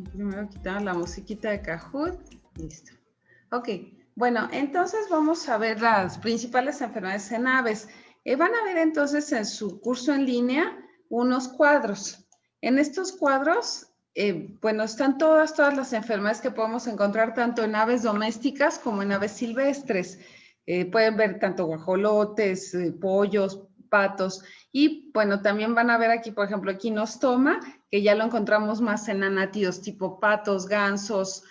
Primero quitamos la musiquita de Kahoot. Listo. Ok, bueno, entonces vamos a ver las principales enfermedades en aves. Van a ver entonces en su curso en línea unos cuadros. En estos cuadros, bueno, están todas las enfermedades que podemos encontrar tanto en aves domésticas como en aves silvestres. Pueden ver tanto guajolotes, pollos, patos, y bueno, también van a ver aquí, por ejemplo, equinostoma, que ya lo encontramos más en anátidos tipo patos, gansos.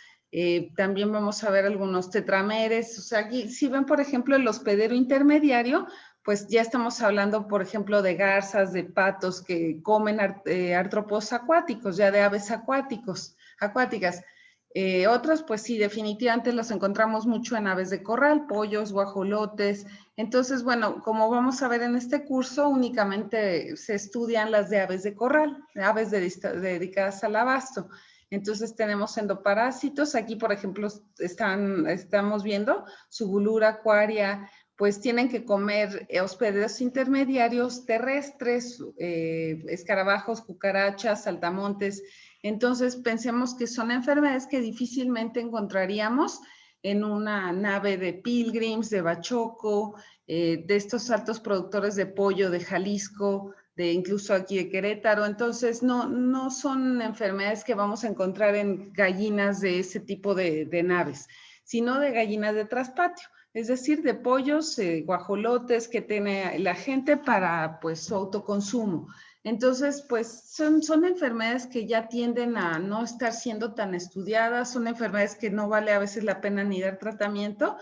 También vamos a ver algunos tetrameres. O sea, aquí, si ven, por ejemplo, el hospedero intermediario, pues ya estamos hablando, por ejemplo, de garzas, de patos que comen artrópodos acuáticos, ya de aves acuáticas. Otros, pues sí, definitivamente los encontramos mucho en aves de corral, pollos, guajolotes. Entonces, bueno, como vamos a ver en este curso, únicamente se estudian las de aves de corral, aves dedicadas al abasto. Entonces tenemos endoparásitos. Aquí, por ejemplo, estamos viendo Subulura aquaria, pues tienen que comer hospederos intermediarios terrestres, escarabajos, cucarachas, saltamontes. Entonces pensemos que son enfermedades que difícilmente encontraríamos en una nave de Pilgrims, de Bachoco, de estos altos productores de pollo de Jalisco, de incluso aquí de Querétaro. Entonces no son enfermedades que vamos a encontrar en gallinas de ese tipo de naves, sino de gallinas de traspatio, es decir, de pollos, guajolotes que tiene la gente para pues su autoconsumo. Entonces, pues son enfermedades que ya tienden a no estar siendo tan estudiadas, son enfermedades que no vale a veces la pena ni dar tratamiento,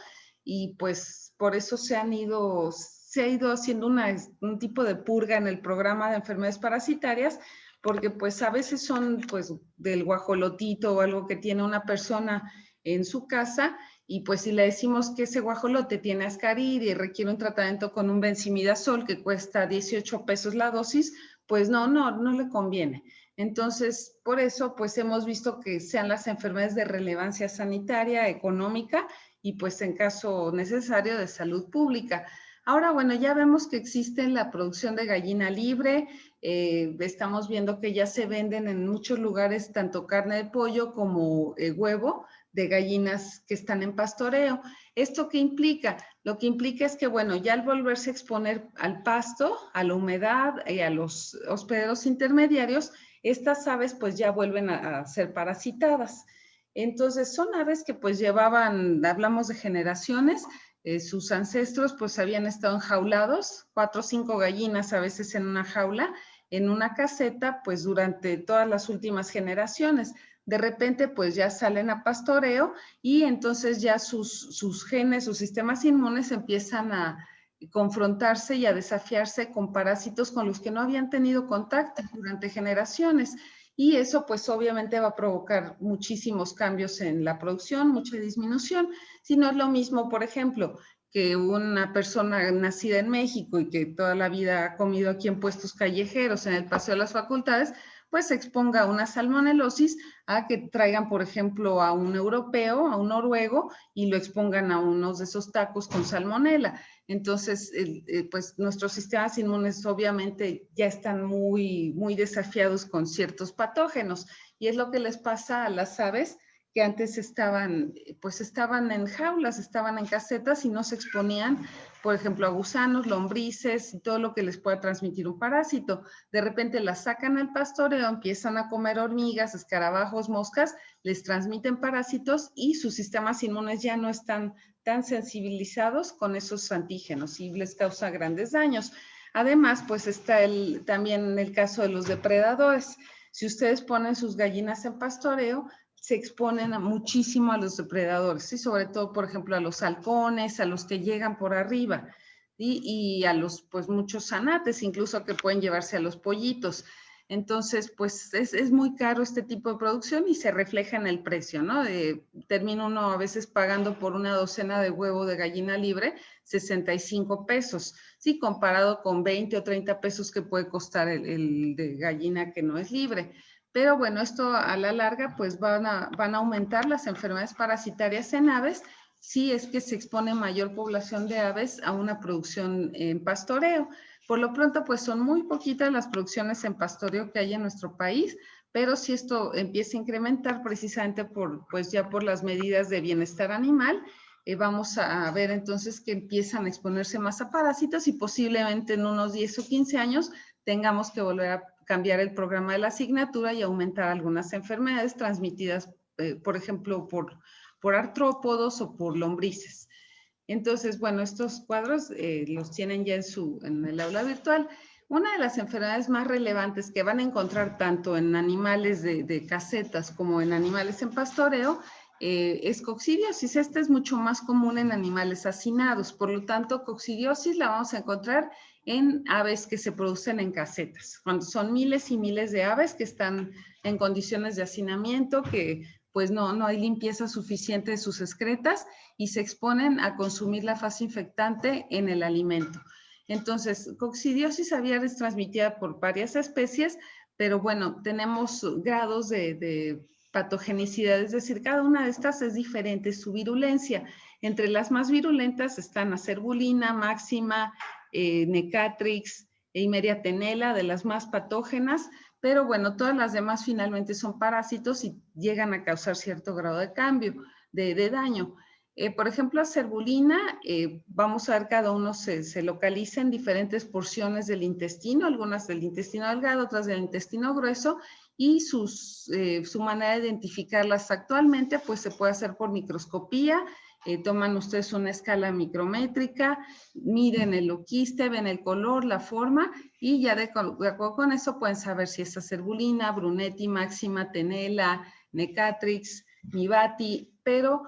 y pues por eso se ha ido haciendo un tipo de purga en el programa de enfermedades parasitarias, porque pues a veces son pues del guajolotito o algo que tiene una persona en su casa, y pues si le decimos que ese guajolote tiene ascarid y requiere un tratamiento con un benzimidazol que cuesta 18 pesos la dosis, pues no le conviene. Entonces, por eso, pues hemos visto que sean las enfermedades de relevancia sanitaria, económica y pues en caso necesario de salud pública. Ahora, bueno, ya vemos que existe la producción de gallina libre. Estamos viendo que ya se venden en muchos lugares tanto carne de pollo como huevo de gallinas que están en pastoreo. ¿Esto qué implica? Lo que implica es que, bueno, ya al volverse a exponer al pasto, a la humedad y a los hospederos intermediarios, estas aves pues ya vuelven a ser parasitadas. Entonces son aves que pues llevaban, hablamos de generaciones, sus ancestros pues habían estado enjaulados, 4 o 5 gallinas a veces en una jaula, en una caseta, pues durante todas las últimas generaciones. De repente pues ya salen a pastoreo y entonces ya sus genes, sus sistemas inmunes empiezan a confrontarse y a desafiarse con parásitos con los que no habían tenido contacto durante generaciones. Y eso pues obviamente va a provocar muchísimos cambios en la producción, mucha disminución. Si no es lo mismo, por ejemplo, que una persona nacida en México y que toda la vida ha comido aquí en puestos callejeros, en el Paseo de las Facultades, pues se exponga a una salmonelosis, a que traigan, por ejemplo, a un europeo, a un noruego, y lo expongan a unos de esos tacos con salmonela. Entonces, pues nuestros sistemas inmunes obviamente ya están muy desafiados con ciertos patógenos, y es lo que les pasa a las aves que antes estaban en jaulas, estaban en casetas y no se exponían, por ejemplo, a gusanos, lombrices y todo lo que les pueda transmitir un parásito. De repente las sacan al pastoreo, empiezan a comer hormigas, escarabajos, moscas, les transmiten parásitos y sus sistemas inmunes ya no están tan sensibilizados con esos antígenos y les causa grandes daños. Además, pues está también el caso de los depredadores. Si ustedes ponen sus gallinas en pastoreo, se exponen muchísimo a los depredadores, y sobre todo, por ejemplo, a los halcones, a los que llegan por arriba, y a los, pues, muchos zanates, incluso que pueden llevarse a los pollitos. Entonces, pues es muy caro este tipo de producción y se refleja en el precio, ¿no? Termina uno a veces pagando por una docena de huevo de gallina libre 65 pesos, ¿sí? Comparado con 20 o 30 pesos que puede costar el de gallina que no es libre. Pero bueno, esto a la larga pues van a aumentar las enfermedades parasitarias en aves si es que se expone mayor población de aves a una producción en pastoreo. Por lo pronto, pues son muy poquitas las producciones en pastoreo que hay en nuestro país, pero si esto empieza a incrementar precisamente pues ya por las medidas de bienestar animal, vamos a ver entonces que empiezan a exponerse más a parásitos y posiblemente en unos 10 o 15 años tengamos que volver a cambiar el programa de la asignatura y aumentar algunas enfermedades transmitidas, por ejemplo, por artrópodos o por lombrices. Entonces, bueno, estos cuadros los tienen ya en el aula virtual. Una de las enfermedades más relevantes que van a encontrar tanto en animales de casetas como en animales en pastoreo es coccidiosis. Esta es mucho más común en animales hacinados. Por lo tanto, coccidiosis la vamos a encontrar en aves que se producen en casetas. Cuando son miles y miles de aves que están en condiciones de hacinamiento, que pues no hay limpieza suficiente de sus excretas y se exponen a consumir la fase infectante en el alimento. Entonces, coccidiosis aviar es transmitida por varias especies, pero bueno, tenemos grados de patogenicidad, es decir, cada una de estas es diferente, su virulencia. Entre las más virulentas están Acerbulina, Máxima, Necatrix, Eimeria tenela, de las más patógenas, pero bueno, todas las demás finalmente son parásitos y llegan a causar cierto grado de cambio, de daño. Por ejemplo, Acerbulina, vamos a ver cada uno se localiza en diferentes porciones del intestino, algunas del intestino delgado, otras del intestino grueso, y su manera de identificarlas actualmente, pues se puede hacer por microscopía. Toman ustedes una escala micrométrica, miden el oquiste, ven el color, la forma, y ya de acuerdo con eso pueden saber si es Acerbulina, Brunetti, Máxima, Tenela, Necatrix, Mivati, pero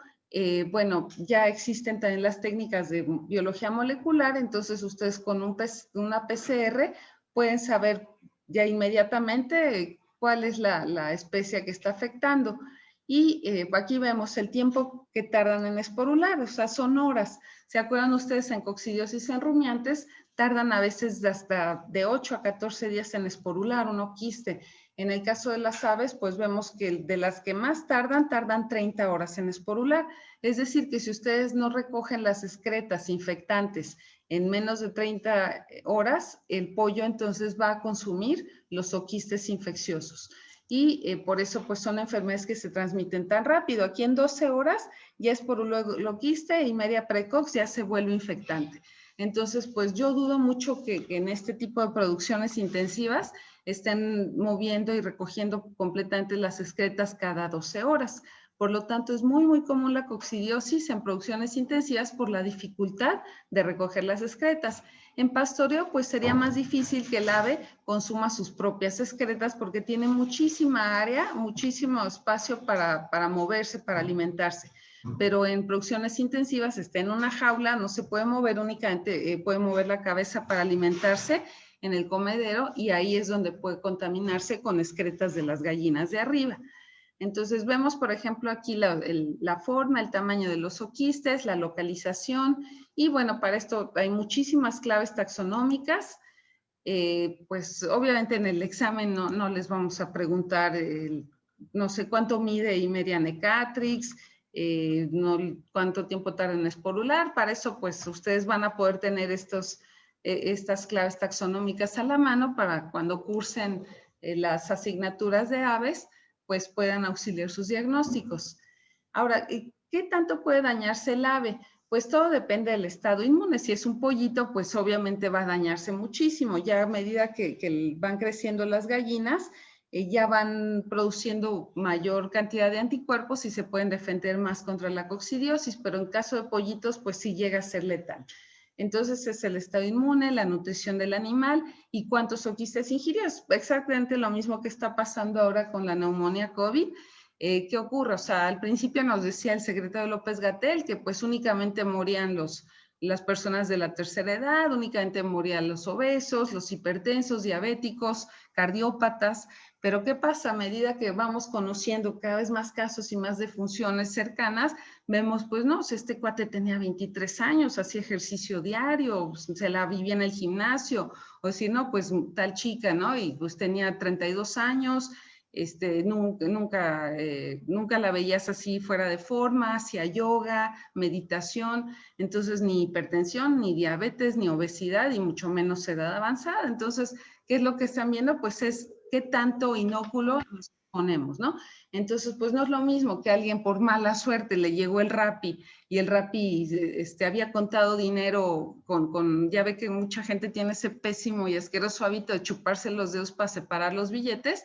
bueno, ya existen también las técnicas de biología molecular, entonces ustedes con una PCR pueden saber ya inmediatamente cuál es la especie que está afectando. Y aquí vemos el tiempo que tardan en esporular, o sea, son horas. ¿Se acuerdan ustedes en coccidiosis en rumiantes? Tardan a veces hasta de 8 a 14 días en esporular un oquiste. En el caso de las aves, pues vemos que de las que más tardan 30 horas en esporular. Es decir, que si ustedes no recogen las excretas infectantes en menos de 30 horas, el pollo entonces va a consumir los oquistes infecciosos. Y por eso pues son enfermedades que se transmiten tan rápido. Aquí en 12 horas ya es por un oquiste y media precox ya se vuelve infectante. Entonces, pues yo dudo mucho que en este tipo de producciones intensivas estén moviendo y recogiendo completamente las excretas cada 12 horas. Por lo tanto, es muy, muy común la coccidiosis en producciones intensivas por la dificultad de recoger las excretas. En pastoreo, pues sería más difícil que el ave consuma sus propias excretas porque tiene muchísima área, muchísimo espacio para moverse, para alimentarse. Pero en producciones intensivas está en una jaula, no se puede mover únicamente, puede mover la cabeza para alimentarse en el comedero y ahí es donde puede contaminarse con excretas de las gallinas de arriba. Entonces vemos, por ejemplo, aquí la forma, el tamaño de los oquistes, la localización y bueno, para esto hay muchísimas claves taxonómicas. Pues obviamente en el examen no les vamos a preguntar no sé cuánto mide Eimeria necatrix, cuánto tiempo tarda en esporular. Para eso pues ustedes van a poder tener estas claves taxonómicas a la mano para cuando cursen las asignaturas de aves, pues puedan auxiliar sus diagnósticos. Ahora, ¿qué tanto puede dañarse el ave? Pues todo depende del estado inmune. Si es un pollito, pues obviamente va a dañarse muchísimo. Ya a medida que van creciendo las gallinas, ya van produciendo mayor cantidad de anticuerpos y se pueden defender más contra la coccidiosis, pero en caso de pollitos, pues sí llega a ser letal. Entonces es el estado inmune, la nutrición del animal y cuántos oquistes ingirió. Es exactamente lo mismo que está pasando ahora con la neumonía COVID. ¿Qué ocurre? O sea, al principio nos decía el secretario López-Gatell que pues únicamente morían las personas de la tercera edad, únicamente morían los obesos, los hipertensos, diabéticos, cardiópatas, pero ¿qué pasa? A medida que vamos conociendo cada vez más casos y más defunciones cercanas, vemos, pues no, este cuate tenía 23 años, hacía ejercicio diario, se la vivía en el gimnasio, o si no, pues tal chica, ¿no? Y pues tenía 32 años, nunca la veías así fuera de forma, hacía yoga, meditación, entonces ni hipertensión, ni diabetes, ni obesidad, y mucho menos edad avanzada. Entonces, ¿qué es lo que están viendo? Pues es qué tanto inóculo nos ponemos, ¿no? Entonces, pues no es lo mismo que alguien por mala suerte le llegó el Rappi y el Rappi había contado dinero ya ve que mucha gente tiene ese pésimo y asqueroso hábito de chuparse los dedos para separar los billetes.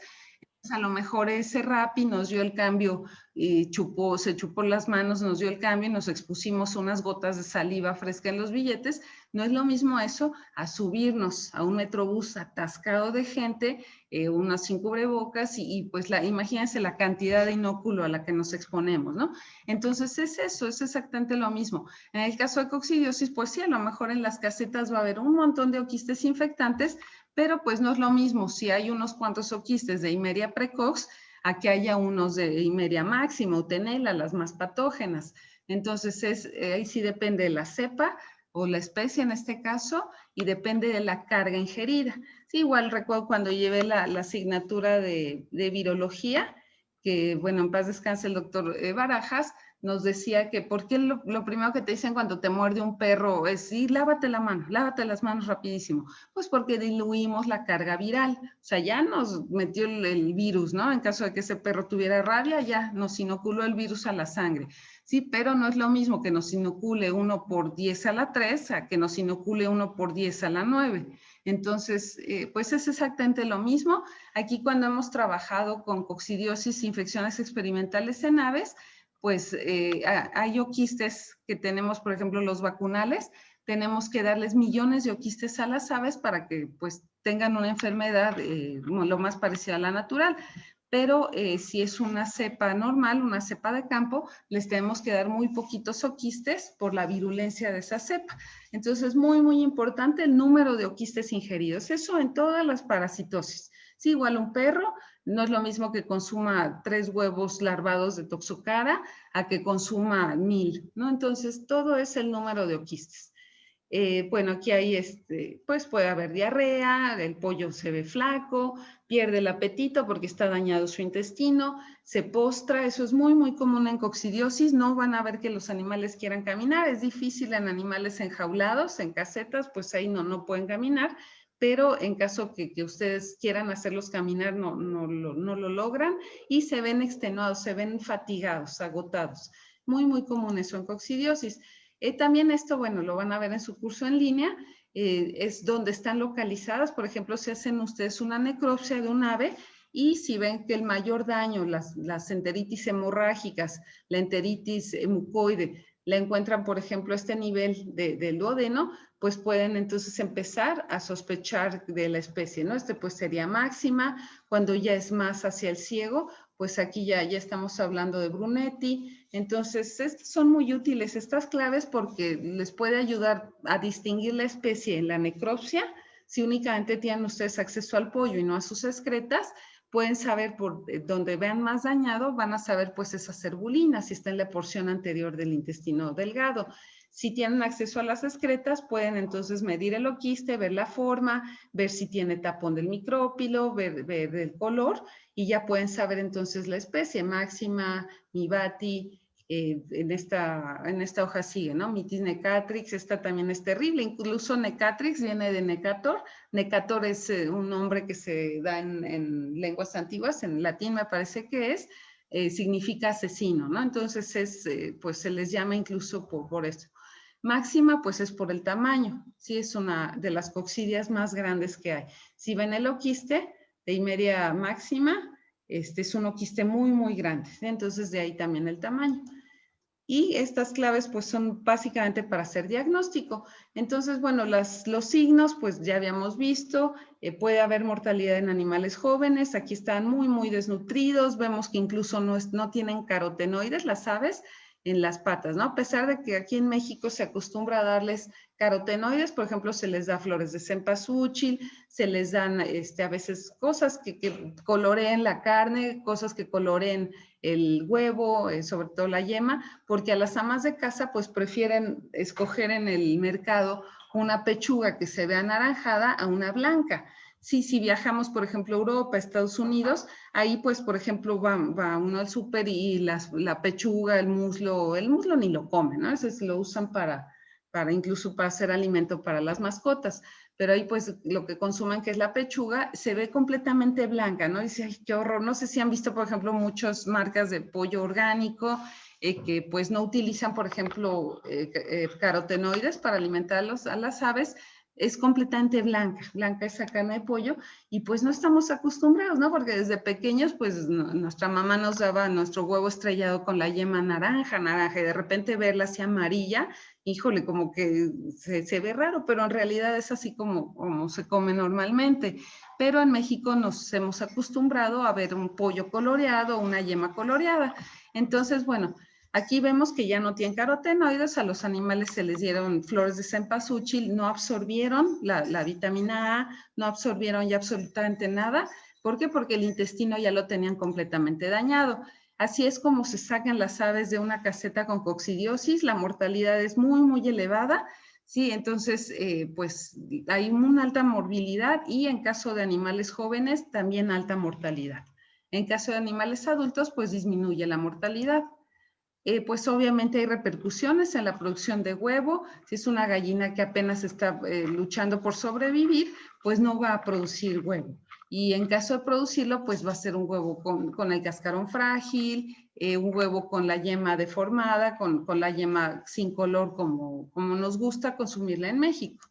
A lo mejor ese Rappi nos dio el cambio y se chupó las manos, nos dio el cambio y nos expusimos unas gotas de saliva fresca en los billetes. No es lo mismo eso a subirnos a un metrobús atascado de gente, unas sin cubrebocas pues imagínense la cantidad de inóculo a la que nos exponemos, ¿no? Entonces es eso, es exactamente lo mismo. En el caso de coccidiosis, pues sí, a lo mejor en las casetas va a haber un montón de oquistes infectantes, pero pues no es lo mismo si hay unos cuantos oquistes de Eimeria precox a que haya unos de Eimeria máxima o tenela, las más patógenas. Entonces, ahí sí depende de la cepa o la especie en este caso y depende de la carga ingerida. Sí, igual recuerdo cuando llevé la asignatura de virología, que bueno, en paz descanse el doctor Barajas, nos decía que ¿por qué lo primero que te dicen cuando te muerde un perro es sí, lávate la mano, lávate las manos rapidísimo? Pues porque diluimos la carga viral, o sea, ya nos metió el virus, ¿no? En caso de que ese perro tuviera rabia, ya nos inoculó el virus a la sangre, sí, pero no es lo mismo que nos inocule 1 por 10 a la 3 a que nos inocule 1 por 10 a la 9. Entonces, pues es exactamente lo mismo. Aquí cuando hemos trabajado con coccidiosis, infecciones experimentales en aves, pues hay oquistes que tenemos, por ejemplo, los vacunales, tenemos que darles millones de oquistes a las aves para que pues tengan una enfermedad lo más parecida a la natural. Pero si es una cepa normal, una cepa de campo, les tenemos que dar muy poquitos oquistes por la virulencia de esa cepa. Entonces es muy, muy importante el número de oquistes ingeridos. Eso en todas las parasitosis. Sí, igual un perro no es lo mismo que consuma 3 huevos larvados de toxocara a que consuma 1000, ¿no? Entonces, todo es el número de oquistes. Bueno, aquí hay, pues puede haber diarrea, el pollo se ve flaco, pierde el apetito porque está dañado su intestino, se postra, eso es muy, muy común en coccidiosis, no van a ver que los animales quieran caminar, es difícil en animales enjaulados, en casetas, pues ahí no pueden caminar, pero en caso que ustedes quieran hacerlos caminar, no lo logran y se ven extenuados, se ven fatigados, agotados. Muy, muy común eso en coccidiosis. También esto, bueno, lo van a ver en su curso en línea, es donde están localizadas. Por ejemplo, si hacen ustedes una necropsia de un ave y si ven que el mayor daño, las enteritis hemorrágicas, la enteritis mucoide, la encuentran, por ejemplo, a este nivel del duodeno, pues pueden entonces empezar a sospechar de la especie, ¿no? Pues sería máxima, cuando ya es más hacia el ciego, pues aquí ya estamos hablando de Brunetti. Entonces, son muy útiles estas claves porque les puede ayudar a distinguir la especie en la necropsia. Si únicamente tienen ustedes acceso al pollo y no a sus excretas, pueden saber por donde vean más dañado, van a saber pues esa cerbulina, si está en la porción anterior del intestino delgado. Si tienen acceso a las excretas, pueden entonces medir el oquiste, ver la forma, ver si tiene tapón del micrópilo, ver el color y ya pueden saber entonces la especie, máxima, mibati, en esta hoja sigue, ¿no? Mitis necatrix, esta también es terrible, incluso necatrix viene de necator. Necator es un nombre que se da en lenguas antiguas, en latín me parece que es, significa asesino, ¿no? Entonces pues se les llama incluso por eso. Máxima, pues es por el tamaño, sí, es una de las coccidias más grandes que hay. Si ven el oquiste de Eimeria máxima, es un oquiste muy, muy grande, ¿sí? Entonces de ahí también el tamaño. Y estas claves pues son básicamente para hacer diagnóstico. Entonces, bueno, los signos pues ya habíamos visto, puede haber mortalidad en animales jóvenes, aquí están muy, muy desnutridos, vemos que incluso no tienen carotenoides las aves en las patas, ¿no? A pesar de que aquí en México se acostumbra a darles carotenoides, por ejemplo, se les da flores de cempasúchil, se les dan a veces cosas que coloreen la carne, cosas que coloreen el huevo, sobre todo la yema, porque a las amas de casa pues prefieren escoger en el mercado una pechuga que se vea anaranjada a una blanca. Sí, si viajamos, por ejemplo, a Europa, Estados Unidos, ahí pues, por ejemplo, va uno al súper y la pechuga, el muslo ni lo comen, ¿no? Ese lo usan incluso para hacer alimento para las mascotas. Pero ahí pues lo que consumen, que es la pechuga, se ve completamente blanca, ¿no? Dice, ay, qué horror. No sé si han visto, por ejemplo, muchas marcas de pollo orgánico que pues no utilizan, por ejemplo, carotenoides para alimentar a las aves. Es completamente blanca esa carne de pollo y pues no estamos acostumbrados, ¿no? Porque desde pequeños pues nuestra mamá nos daba nuestro huevo estrellado con la yema naranja y de repente verla así amarilla, híjole, como que se ve raro, pero en realidad es así como se come normalmente. Pero en México nos hemos acostumbrado a ver un pollo coloreado, una yema coloreada. Entonces, bueno, aquí vemos que ya no tienen carotenoides, a los animales se les dieron flores de cempasúchil, no absorbieron la vitamina A, no absorbieron ya absolutamente nada. ¿Por qué? Porque el intestino ya lo tenían completamente dañado. Así es como se sacan las aves de una caseta con coccidiosis, la mortalidad es muy, muy elevada, ¿sí? Entonces, pues hay una alta morbilidad y en caso de animales jóvenes también alta mortalidad. En caso de animales adultos, pues disminuye la mortalidad. Pues obviamente hay repercusiones en la producción de huevo. Si es una gallina que apenas está luchando por sobrevivir, pues no va a producir huevo. Y en caso de producirlo, pues va a ser un huevo con el cascarón frágil, un huevo con la yema deformada, con la yema sin color como nos gusta consumirla en México.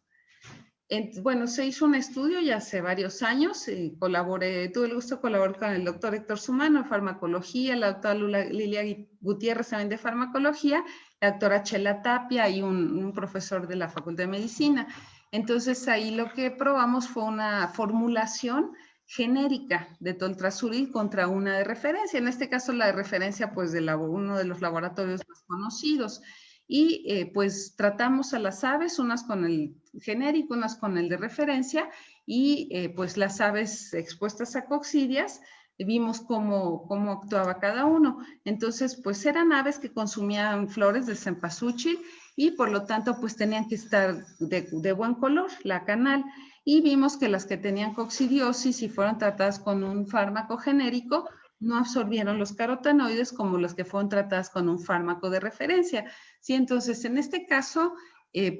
Bueno, se hizo un estudio ya hace varios años, tuve el gusto de colaborar con el doctor Héctor Sumano en farmacología, la doctora Lilia Gutiérrez también de farmacología, la doctora Chela Tapia y un profesor de la Facultad de Medicina. Entonces ahí lo que probamos fue una formulación genérica de toltrasuril contra una de referencia, en este caso la de referencia pues de uno de los laboratorios más conocidos. Y pues tratamos a las aves, unas con el genérico, unas con el de referencia, y pues las aves expuestas a coccidias, vimos cómo actuaba cada uno. Entonces, pues eran aves que consumían flores de cempasúchil y por lo tanto, pues tenían que estar de buen color, la canal. Y vimos que las que tenían coccidiosis y fueron tratadas con un fármaco genérico, no absorbieron los carotenoides como las que fueron tratadas con un fármaco de referencia. Sí, entonces, en este caso,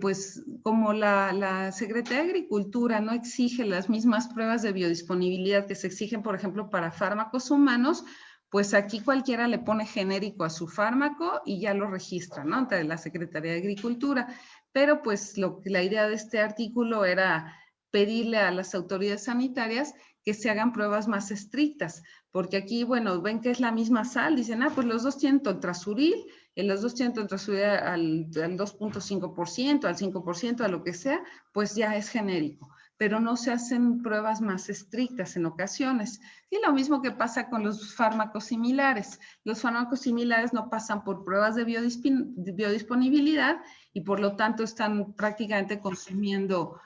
pues como la Secretaría de Agricultura no exige las mismas pruebas de biodisponibilidad que se exigen, por ejemplo, para fármacos humanos, pues aquí cualquiera le pone genérico a su fármaco y ya lo registra, ¿no? Ante la Secretaría de Agricultura. Pero pues la idea de este artículo era pedirle a las autoridades sanitarias que se hagan pruebas más estrictas, porque aquí, bueno, ven que es la misma sal, dicen, pues los dos tienen toltrasuril, los dos tienen toltrasuril al 2.5%, al 5%, a lo que sea, pues ya es genérico, pero no se hacen pruebas más estrictas en ocasiones. Y lo mismo que pasa con los fármacos similares. Los fármacos similares no pasan por pruebas de biodisponibilidad y por lo tanto están prácticamente consumiendo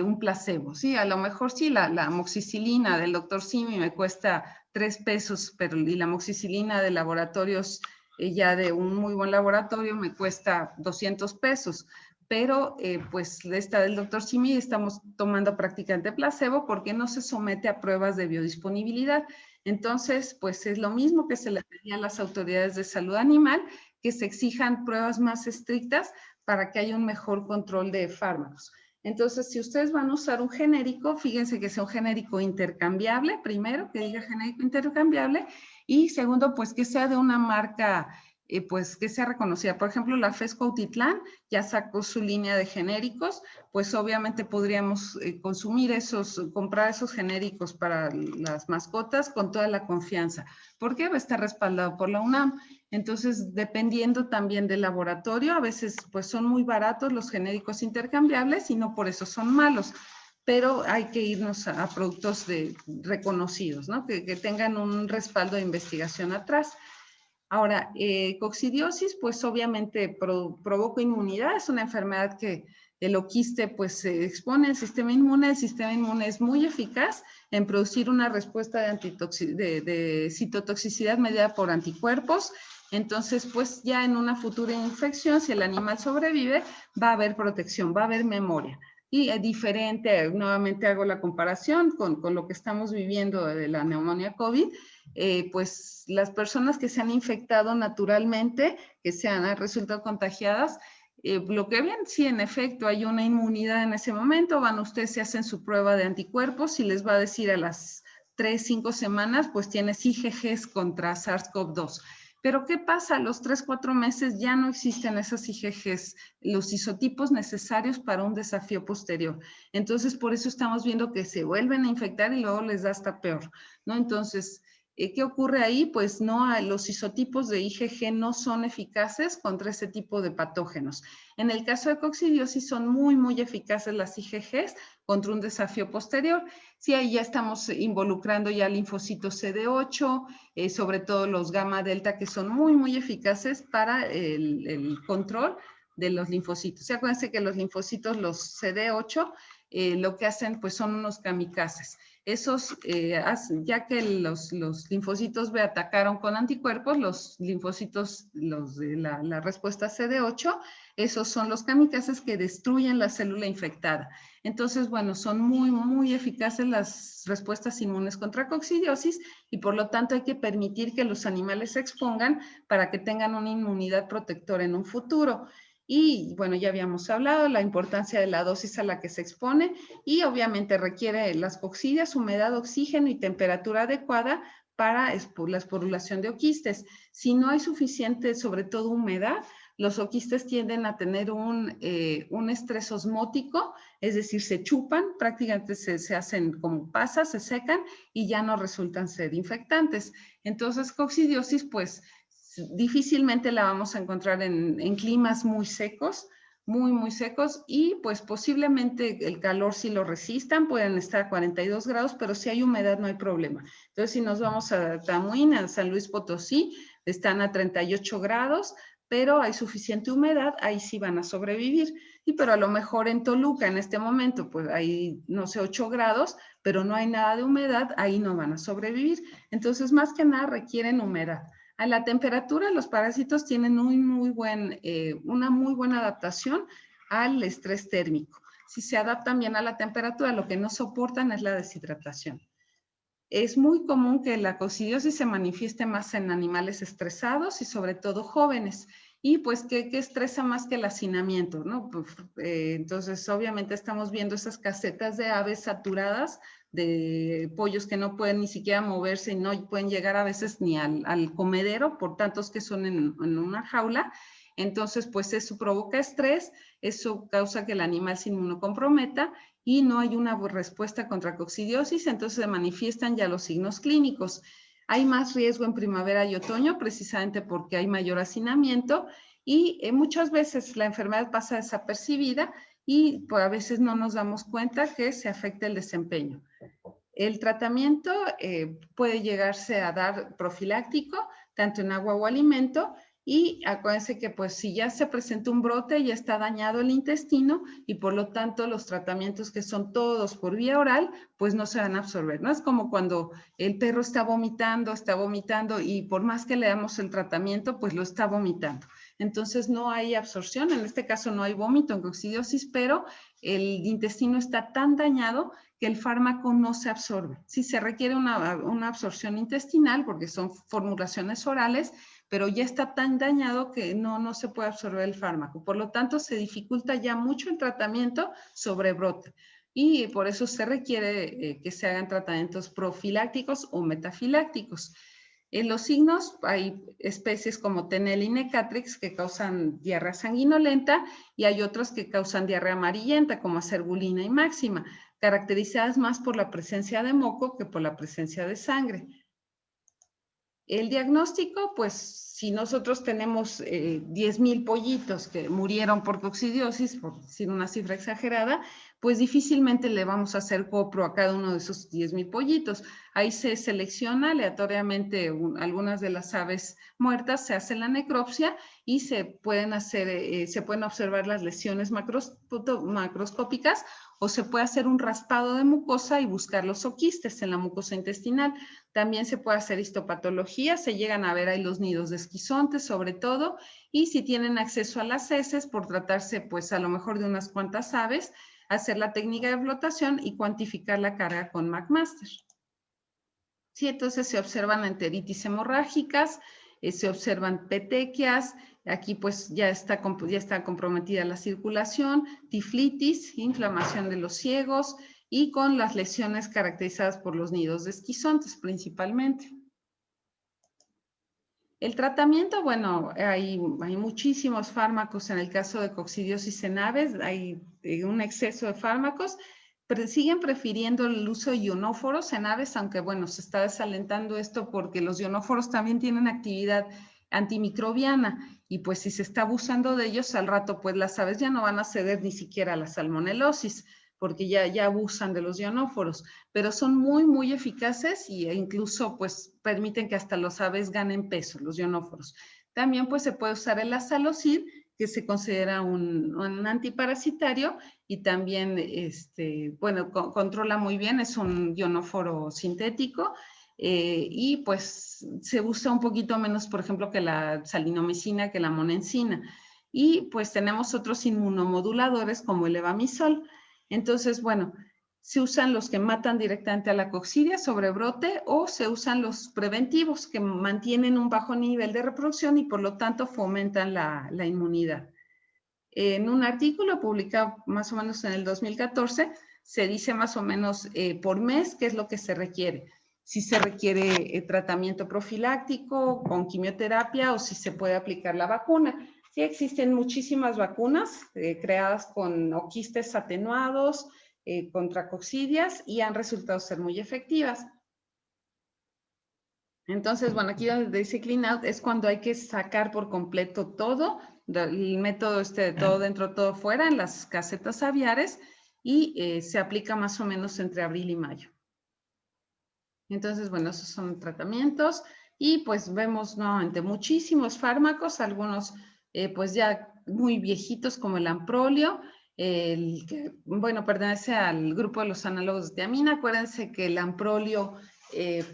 un placebo, ¿sí? A lo mejor sí, la amoxicilina del doctor Simi me cuesta 3 pesos, y la amoxicilina de laboratorios, ya de un muy buen laboratorio, me cuesta 200 pesos. Pero pues esta del doctor Simi estamos tomando prácticamente placebo porque no se somete a pruebas de biodisponibilidad. Entonces, pues es lo mismo que se le pedía a las autoridades de salud animal, que se exijan pruebas más estrictas para que haya un mejor control de fármacos. Entonces, si ustedes van a usar un genérico, fíjense que sea un genérico intercambiable, primero, que diga genérico intercambiable, y segundo, pues que sea de una marca, pues que sea reconocida. Por ejemplo, la FES Cuautitlán ya sacó su línea de genéricos, pues obviamente podríamos comprar esos genéricos para las mascotas con toda la confianza. ¿Por qué? Va a estar respaldado por la UNAM. Entonces, dependiendo también del laboratorio, a veces pues son muy baratos los genéricos intercambiables y no por eso son malos, pero hay que irnos a productos reconocidos, ¿no? Que tengan un respaldo de investigación atrás. Ahora, coccidiosis, pues obviamente provoca inmunidad, es una enfermedad que el oquiste pues se expone al sistema inmune. El sistema inmune es muy eficaz en producir una respuesta de citotoxicidad mediada por anticuerpos. Entonces, pues ya en una futura infección, si el animal sobrevive, va a haber protección, va a haber memoria. Y es diferente, nuevamente hago la comparación con lo que estamos viviendo de la neumonía COVID, pues las personas que se han infectado naturalmente, que han resultado contagiadas, lo que ven, sí, en efecto, hay una inmunidad en ese momento, van ustedes, se hacen su prueba de anticuerpos y les va a decir a las 3, 5 semanas, pues tienes IgGs contra SARS-CoV-2. Pero ¿qué pasa? A los 3, 4 meses ya no existen esas IgGs, los isotipos necesarios para un desafío posterior. Entonces, por eso estamos viendo que se vuelven a infectar y luego les da hasta peor, ¿no? Entonces, ¿qué ocurre ahí? Pues no, los isotipos de IgG no son eficaces contra ese tipo de patógenos. En el caso de coccidiosis son muy, muy eficaces las IgGs contra un desafío posterior. Sí, ahí ya estamos involucrando ya linfocitos CD8, sobre todo los gamma delta, que son muy, muy eficaces para el control de los linfocitos. Y acuérdense que los linfocitos, los CD8, lo que hacen pues son unos kamikazes. Esos, ya que los linfocitos B atacaron con anticuerpos, los linfocitos, los de la respuesta CD8, esos son los kamikazes que destruyen la célula infectada. Entonces, bueno, son muy, muy eficaces las respuestas inmunes contra coccidiosis y por lo tanto hay que permitir que los animales se expongan para que tengan una inmunidad protectora en un futuro. Y bueno, ya habíamos hablado de la importancia de la dosis a la que se expone y obviamente requiere las coccidias, humedad, oxígeno y temperatura adecuada para la esporulación de oquistes. Si no hay suficiente, sobre todo humedad, los oquistes tienden a tener un estrés osmótico, es decir, se chupan, prácticamente se hacen como pasas, se secan y ya no resultan ser infectantes. Entonces, coccidiosis, pues, difícilmente la vamos a encontrar en climas muy secos, muy, muy secos y pues posiblemente el calor sí lo resistan, pueden estar a 42 grados, pero si hay humedad no hay problema. Entonces, si nos vamos a Tamuín, a San Luis Potosí, están a 38 grados, pero hay suficiente humedad, ahí sí van a sobrevivir. Y pero a lo mejor en Toluca en este momento, pues hay, no sé, 8 grados, pero no hay nada de humedad, ahí no van a sobrevivir. Entonces, más que nada requieren humedad. A la temperatura, los parásitos tienen una muy buena adaptación al estrés térmico. Si se adaptan bien a la temperatura, lo que no soportan es la deshidratación. Es muy común que la coccidiosis se manifieste más en animales estresados y sobre todo jóvenes. Y pues, ¿qué estresa más que el hacinamiento, no? Entonces, obviamente estamos viendo esas casetas de aves saturadas, de pollos que no pueden ni siquiera moverse y no pueden llegar a veces ni al comedero por tantos que son en una jaula. Entonces, pues eso provoca estrés, eso causa que el animal se inmunocomprometa y no hay una respuesta contra coccidiosis, entonces se manifiestan ya los signos clínicos. Hay más riesgo en primavera y otoño precisamente porque hay mayor hacinamiento y muchas veces la enfermedad pasa desapercibida y pues, a veces no nos damos cuenta que se afecta el desempeño. El tratamiento puede llegarse a dar profiláctico, tanto en agua o alimento, y acuérdense que pues si ya se presenta un brote, ya está dañado el intestino y por lo tanto los tratamientos que son todos por vía oral, pues no se van a absorber, ¿no? Es como cuando el perro está vomitando y por más que le damos el tratamiento, pues lo está vomitando. Entonces no hay absorción, en este caso no hay vómito en coccidiosis, pero el intestino está tan dañado que el fármaco no se absorbe. Sí se requiere una absorción intestinal porque son formulaciones orales, pero ya está tan dañado que no se puede absorber el fármaco. Por lo tanto, se dificulta ya mucho el tratamiento sobre brote. Y por eso se requiere que se hagan tratamientos profilácticos o metafilácticos. En los signos hay especies como Tenel y Necatrix que causan diarrea sanguinolenta y hay otras que causan diarrea amarillenta como Acergulina y Máxima, caracterizadas más por la presencia de moco que por la presencia de sangre. El diagnóstico, pues si nosotros tenemos 10,000 pollitos que murieron por coccidiosis, por decir una cifra exagerada, pues difícilmente le vamos a hacer copro a cada uno de esos 10,000 pollitos. Ahí se selecciona aleatoriamente algunas de las aves muertas, se hace la necropsia y se pueden observar las lesiones macroscópicas o se puede hacer un raspado de mucosa y buscar los oquistes en la mucosa intestinal. También se puede hacer histopatología, se llegan a ver ahí los nidos de esquizontes sobre todo, y si tienen acceso a las heces, por tratarse pues a lo mejor de unas cuantas aves, hacer la técnica de flotación y cuantificar la carga con McMaster. Sí, entonces se observan enteritis hemorrágicas, se observan petequias, aquí pues ya está comprometida la circulación, tiflitis, inflamación de los ciegos y con las lesiones caracterizadas por los nidos de esquizontes principalmente. El tratamiento, bueno, hay muchísimos fármacos en el caso de coccidiosis en aves, hay un exceso de fármacos, pero siguen prefiriendo el uso de ionóforos en aves, aunque bueno, se está desalentando esto porque los ionóforos también tienen actividad antimicrobiana y pues si se está abusando de ellos, al rato pues las aves ya no van a ceder ni siquiera a la salmonelosis, porque ya abusan de los ionóforos, pero son muy eficaces e incluso pues permiten que hasta los aves ganen peso, los ionóforos. También pues se puede usar el azalocid, que se considera un antiparasitario y también, bueno, controla muy bien, es un ionóforo sintético y pues se usa un poquito menos, por ejemplo, que la salinomicina, que la monensina. Y pues tenemos otros inmunomoduladores como el levamisol. Entonces, bueno, se usan los que matan directamente a la coccidia sobre brote o se usan los preventivos que mantienen un bajo nivel de reproducción y por lo tanto fomentan la inmunidad. En un artículo publicado más o menos en el 2014, se dice más o menos por mes qué es lo que se requiere. Si se requiere tratamiento profiláctico con quimioterapia o si se puede aplicar la vacuna. Sí existen muchísimas vacunas creadas con oquistes atenuados contra coccidias y han resultado ser muy efectivas. Entonces, bueno, aquí donde dice clean out es cuando hay que sacar por completo todo, el método de todo dentro, todo fuera, en las casetas aviares y se aplica más o menos entre abril y mayo. Entonces, bueno, esos son tratamientos y pues vemos nuevamente muchísimos fármacos, algunos pues ya muy viejitos como el amprolio, el que, bueno, pertenece al grupo de los análogos de tiamina. Acuérdense que el amprolio,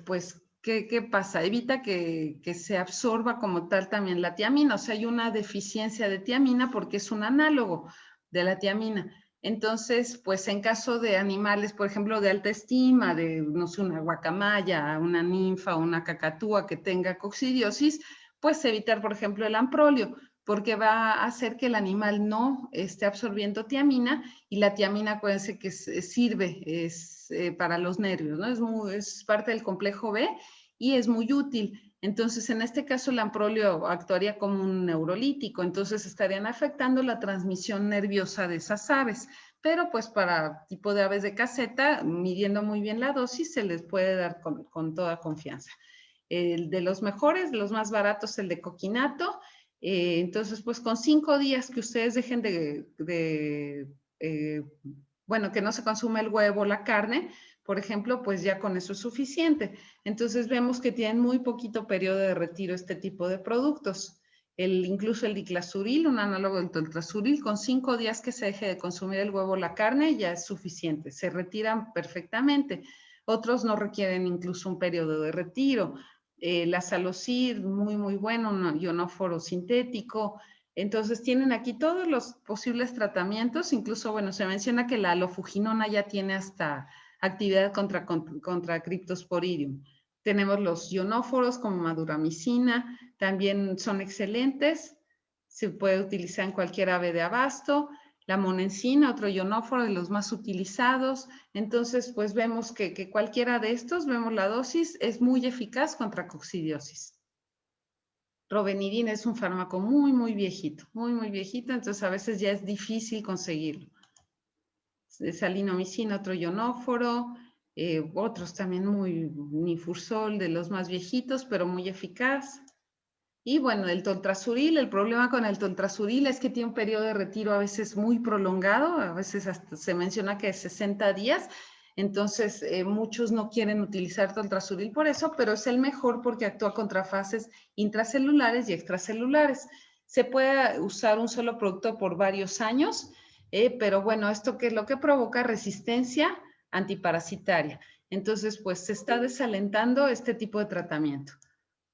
pues, ¿qué pasa? Evita que se absorba como tal también la tiamina, o sea, hay una deficiencia de tiamina porque es un análogo de la tiamina. Entonces, pues en caso de animales, por ejemplo, de alta estima, de, no sé, una guacamaya, una ninfa, una cacatúa que tenga coccidiosis, pues evitar, por ejemplo, el amprolio, porque va a hacer que el animal no esté absorbiendo tiamina y la tiamina, acuérdense que sirve para los nervios, ¿no? Es parte del complejo B y es muy útil. Entonces, en este caso, el amprolio actuaría como un neurolítico, entonces estarían afectando la transmisión nerviosa de esas aves. Pero pues para tipo de aves de caseta, midiendo muy bien la dosis, se les puede dar con toda confianza. El de los mejores, de los más baratos, el de coquinato. Entonces, pues con 5 días que ustedes dejen bueno, que no se consume el huevo, la carne, por ejemplo, pues ya con eso es suficiente. Entonces vemos que tienen muy poquito periodo de retiro este tipo de productos. Incluso el diclazuril, un análogo del toltrazuril, con 5 días que se deje de consumir el huevo o la carne ya es suficiente, se retiran perfectamente. Otros no requieren incluso un periodo de retiro. La salocid, muy bueno, un ionóforo sintético. Entonces tienen aquí todos los posibles tratamientos, incluso, bueno, se menciona que la alofuginona ya tiene hasta actividad contra Cryptosporidium. Tenemos los ionóforos como maduramicina, también son excelentes, se puede utilizar en cualquier ave de abasto. La monensina, otro ionóforo de los más utilizados. Entonces, pues vemos que cualquiera de estos, vemos la dosis, es muy eficaz contra coccidiosis. Robenidina es un fármaco muy viejito, muy viejito, entonces a veces ya es difícil conseguirlo. Salinomicina, otro ionóforo, otros también Nifursol, de los más viejitos, pero muy eficaz. Y bueno, el toltrazuril, el problema con el toltrazuril es que tiene un periodo de retiro a veces muy prolongado, a veces hasta se menciona que es 60 días, entonces muchos no quieren utilizar toltrazuril por eso, pero es el mejor porque actúa contra fases intracelulares y extracelulares. Se puede usar un solo producto por varios años, pero bueno, ¿esto qué es lo que provoca? Resistencia antiparasitaria. Entonces, pues se está desalentando este tipo de tratamiento.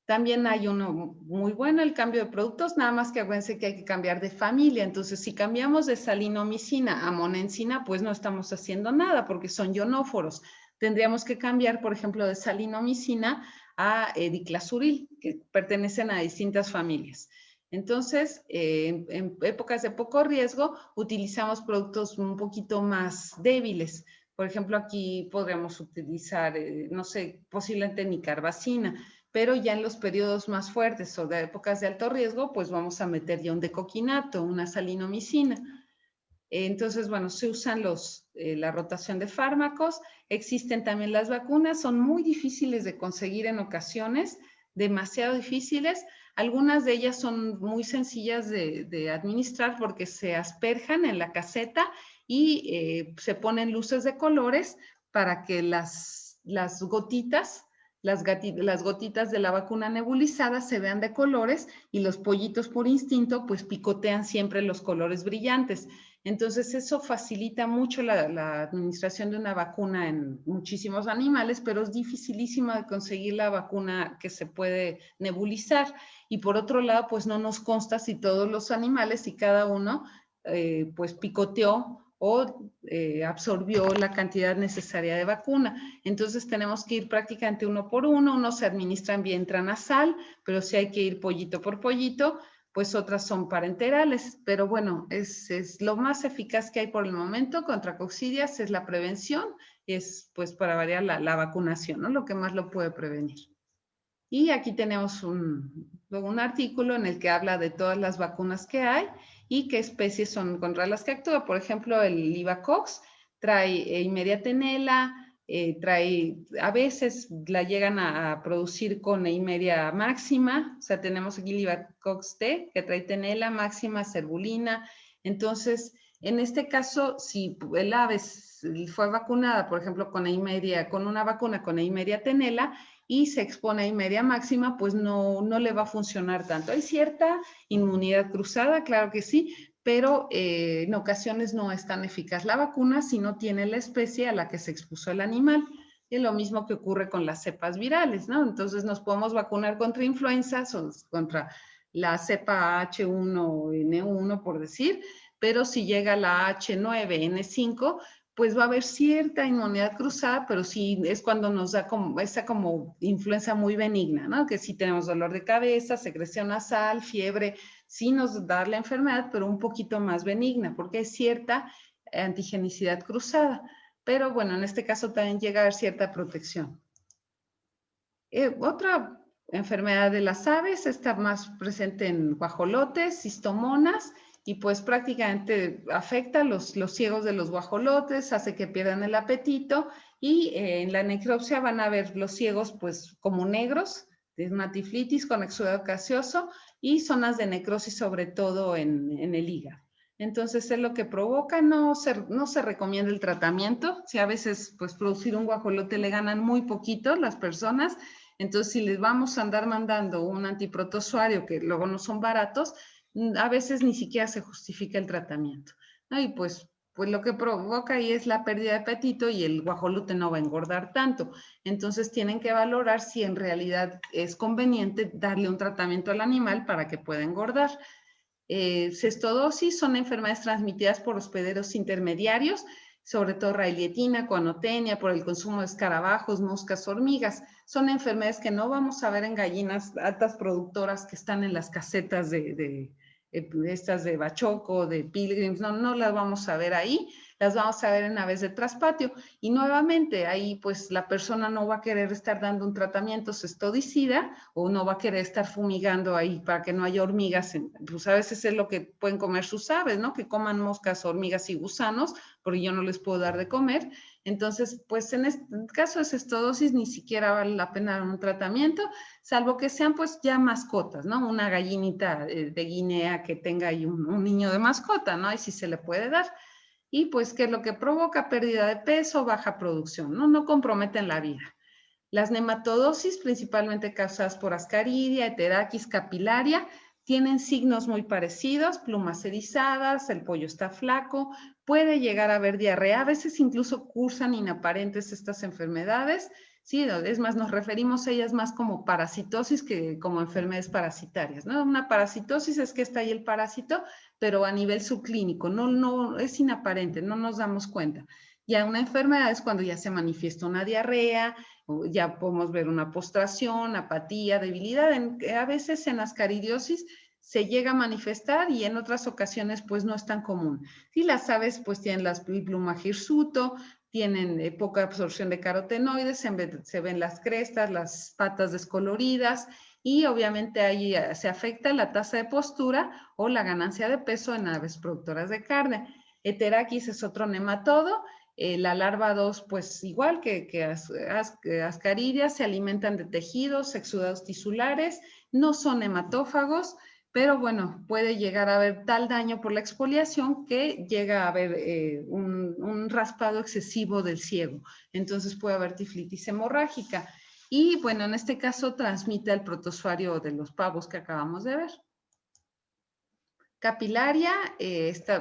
También hay uno muy bueno, el cambio de productos, nada más que acuérdense que hay que cambiar de familia. Entonces, si cambiamos de salinomicina a monencina, pues no estamos haciendo nada porque son ionóforos. Tendríamos que cambiar, por ejemplo, de salinomicina a diclazuril, que pertenecen a distintas familias. Entonces, en épocas de poco riesgo, utilizamos productos un poquito más débiles. Por ejemplo, aquí podríamos utilizar, no sé, posiblemente nicarbacina, pero ya en los periodos más fuertes o de épocas de alto riesgo, pues vamos a meter ya un decoquinato, una salinomicina. Entonces, bueno, se usan la rotación de fármacos, existen también las vacunas, son muy difíciles de conseguir en ocasiones, demasiado difíciles. Algunas de ellas son muy sencillas de administrar porque se asperjan en la caseta y se ponen luces de colores para que las gotitas, las gotitas de la vacuna nebulizada se vean de colores y los pollitos por instinto pues picotean siempre los colores brillantes. Entonces, eso facilita mucho la administración de una vacuna en muchísimos animales, pero es dificilísimo de conseguir la vacuna que se puede nebulizar. Y por otro lado, pues no nos consta si todos los animales y cada uno, pues picoteó o absorbió la cantidad necesaria de vacuna. Entonces tenemos que ir prácticamente uno por uno, unos se administran vía intranasal, pero sí hay que ir pollito por pollito, pues otras son parenterales, pero bueno, es lo más eficaz que hay por el momento contra coccidias, es la prevención, es pues para variar la vacunación, ¿no? Lo que más lo puede prevenir. Y aquí tenemos un artículo en el que habla de todas las vacunas que hay y qué especies son contra las que actúa. Por ejemplo, el Livacox trae Imeria-Tenela, a veces la llegan a producir con Imeria máxima, o sea, tenemos aquí Livacox T, que trae Tenela, máxima, cerbulina. Entonces, en este caso, si el ave fue vacunada, por ejemplo, con una vacuna con Imeria-Tenela, y se expone a Imeria máxima, pues no le va a funcionar tanto. Hay cierta inmunidad cruzada, claro que sí, pero en ocasiones no es tan eficaz la vacuna si no tiene la especie a la que se expuso el animal. Es lo mismo que ocurre con las cepas virales, ¿no? Entonces nos podemos vacunar contra influenzas o contra la cepa H1N1, por decir, pero si llega la H9N5, pues va a haber cierta inmunidad cruzada, pero sí es cuando nos da como esa como influenza muy benigna, ¿no? Que sí tenemos dolor de cabeza, secreción nasal, fiebre, sí nos da la enfermedad, pero un poquito más benigna, porque hay cierta antigenicidad cruzada. Pero bueno, en este caso también llega a haber cierta protección. Otra enfermedad de las aves está más presente en guajolotes, cistomonas, y pues prácticamente afecta a los ciegos de los guajolotes, hace que pierdan el apetito y en la necropsia van a ver los ciegos pues como negros, de una tiflitis con exudado gaseoso y zonas de necrosis sobre todo en el hígado. Entonces es lo que provoca, no se recomienda el tratamiento, si a veces pues producir un guajolote le ganan muy poquito las personas, entonces si les vamos a andar mandando un antiprotozoario que luego no son baratos, a veces ni siquiera se justifica el tratamiento, ¿no? Y pues lo que provoca ahí es la pérdida de apetito y el guajolote no va a engordar tanto. Entonces tienen que valorar si en realidad es conveniente darle un tratamiento al animal para que pueda engordar. Cestodosis son enfermedades transmitidas por hospederos intermediarios, sobre todo railietina, coanotenia, por el consumo de escarabajos, moscas, hormigas. Son enfermedades que no vamos a ver en gallinas altas productoras que están en las casetas estas de bachoco, de pilgrims, no las vamos a ver ahí, las vamos a ver en aves de traspatio. Y nuevamente ahí pues la persona no va a querer estar dando un tratamiento cestodicida o no va a querer estar fumigando ahí para que no haya hormigas. Pues a veces es lo que pueden comer sus aves, ¿no? Que coman moscas, hormigas y gusanos, porque yo no les puedo dar de comer. Entonces, pues en este caso de cestodosis ni siquiera vale la pena dar un tratamiento, salvo que sean pues ya mascotas, ¿no? Una gallinita de Guinea que tenga ahí un niño de mascota, ¿no? Ahí sí se le puede dar. Y pues, ¿qué es lo que provoca? Pérdida de peso, baja producción, ¿no? No comprometen la vida. Las nematodosis, principalmente causadas por Ascaridia, Heterachis capilaria, tienen signos muy parecidos, plumas erizadas, el pollo está flaco, puede llegar a haber diarrea, a veces incluso cursan inaparentes estas enfermedades, Sí, es más, nos referimos a ellas más como parasitosis que como enfermedades parasitarias, ¿no? Una parasitosis es que está ahí el parásito, pero a nivel subclínico, no es inaparente, no nos damos cuenta. Ya una enfermedad es cuando ya se manifiesta una diarrea, o ya podemos ver una postración, apatía, debilidad. A veces en ascaridiosis se llega a manifestar y en otras ocasiones pues no es tan común. Y las aves pues tienen el plumaje hirsuto, tienen poca absorción de carotenoides, se ven las crestas, las patas descoloridas y obviamente ahí se afecta la tasa de postura o la ganancia de peso en aves productoras de carne. Heterakis es otro nematodo. La larva 2, pues igual que ascaridias, se alimentan de tejidos, exudados tisulares, no son hematófagos, pero bueno, puede llegar a haber tal daño por la exfoliación que llega a haber un raspado excesivo del ciego. Entonces puede haber tiflitis hemorrágica. Y bueno, en este caso transmite el protozoario de los pavos que acabamos de ver. Capilaria,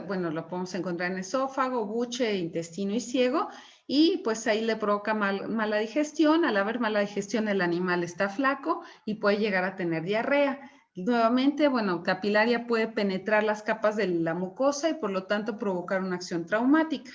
bueno, lo podemos encontrar en esófago, buche, intestino y ciego, y pues ahí le provoca mala digestión. Al haber mala digestión, el animal está flaco y puede llegar a tener diarrea. Nuevamente, bueno, capilaria puede penetrar las capas de la mucosa y por lo tanto provocar una acción traumática.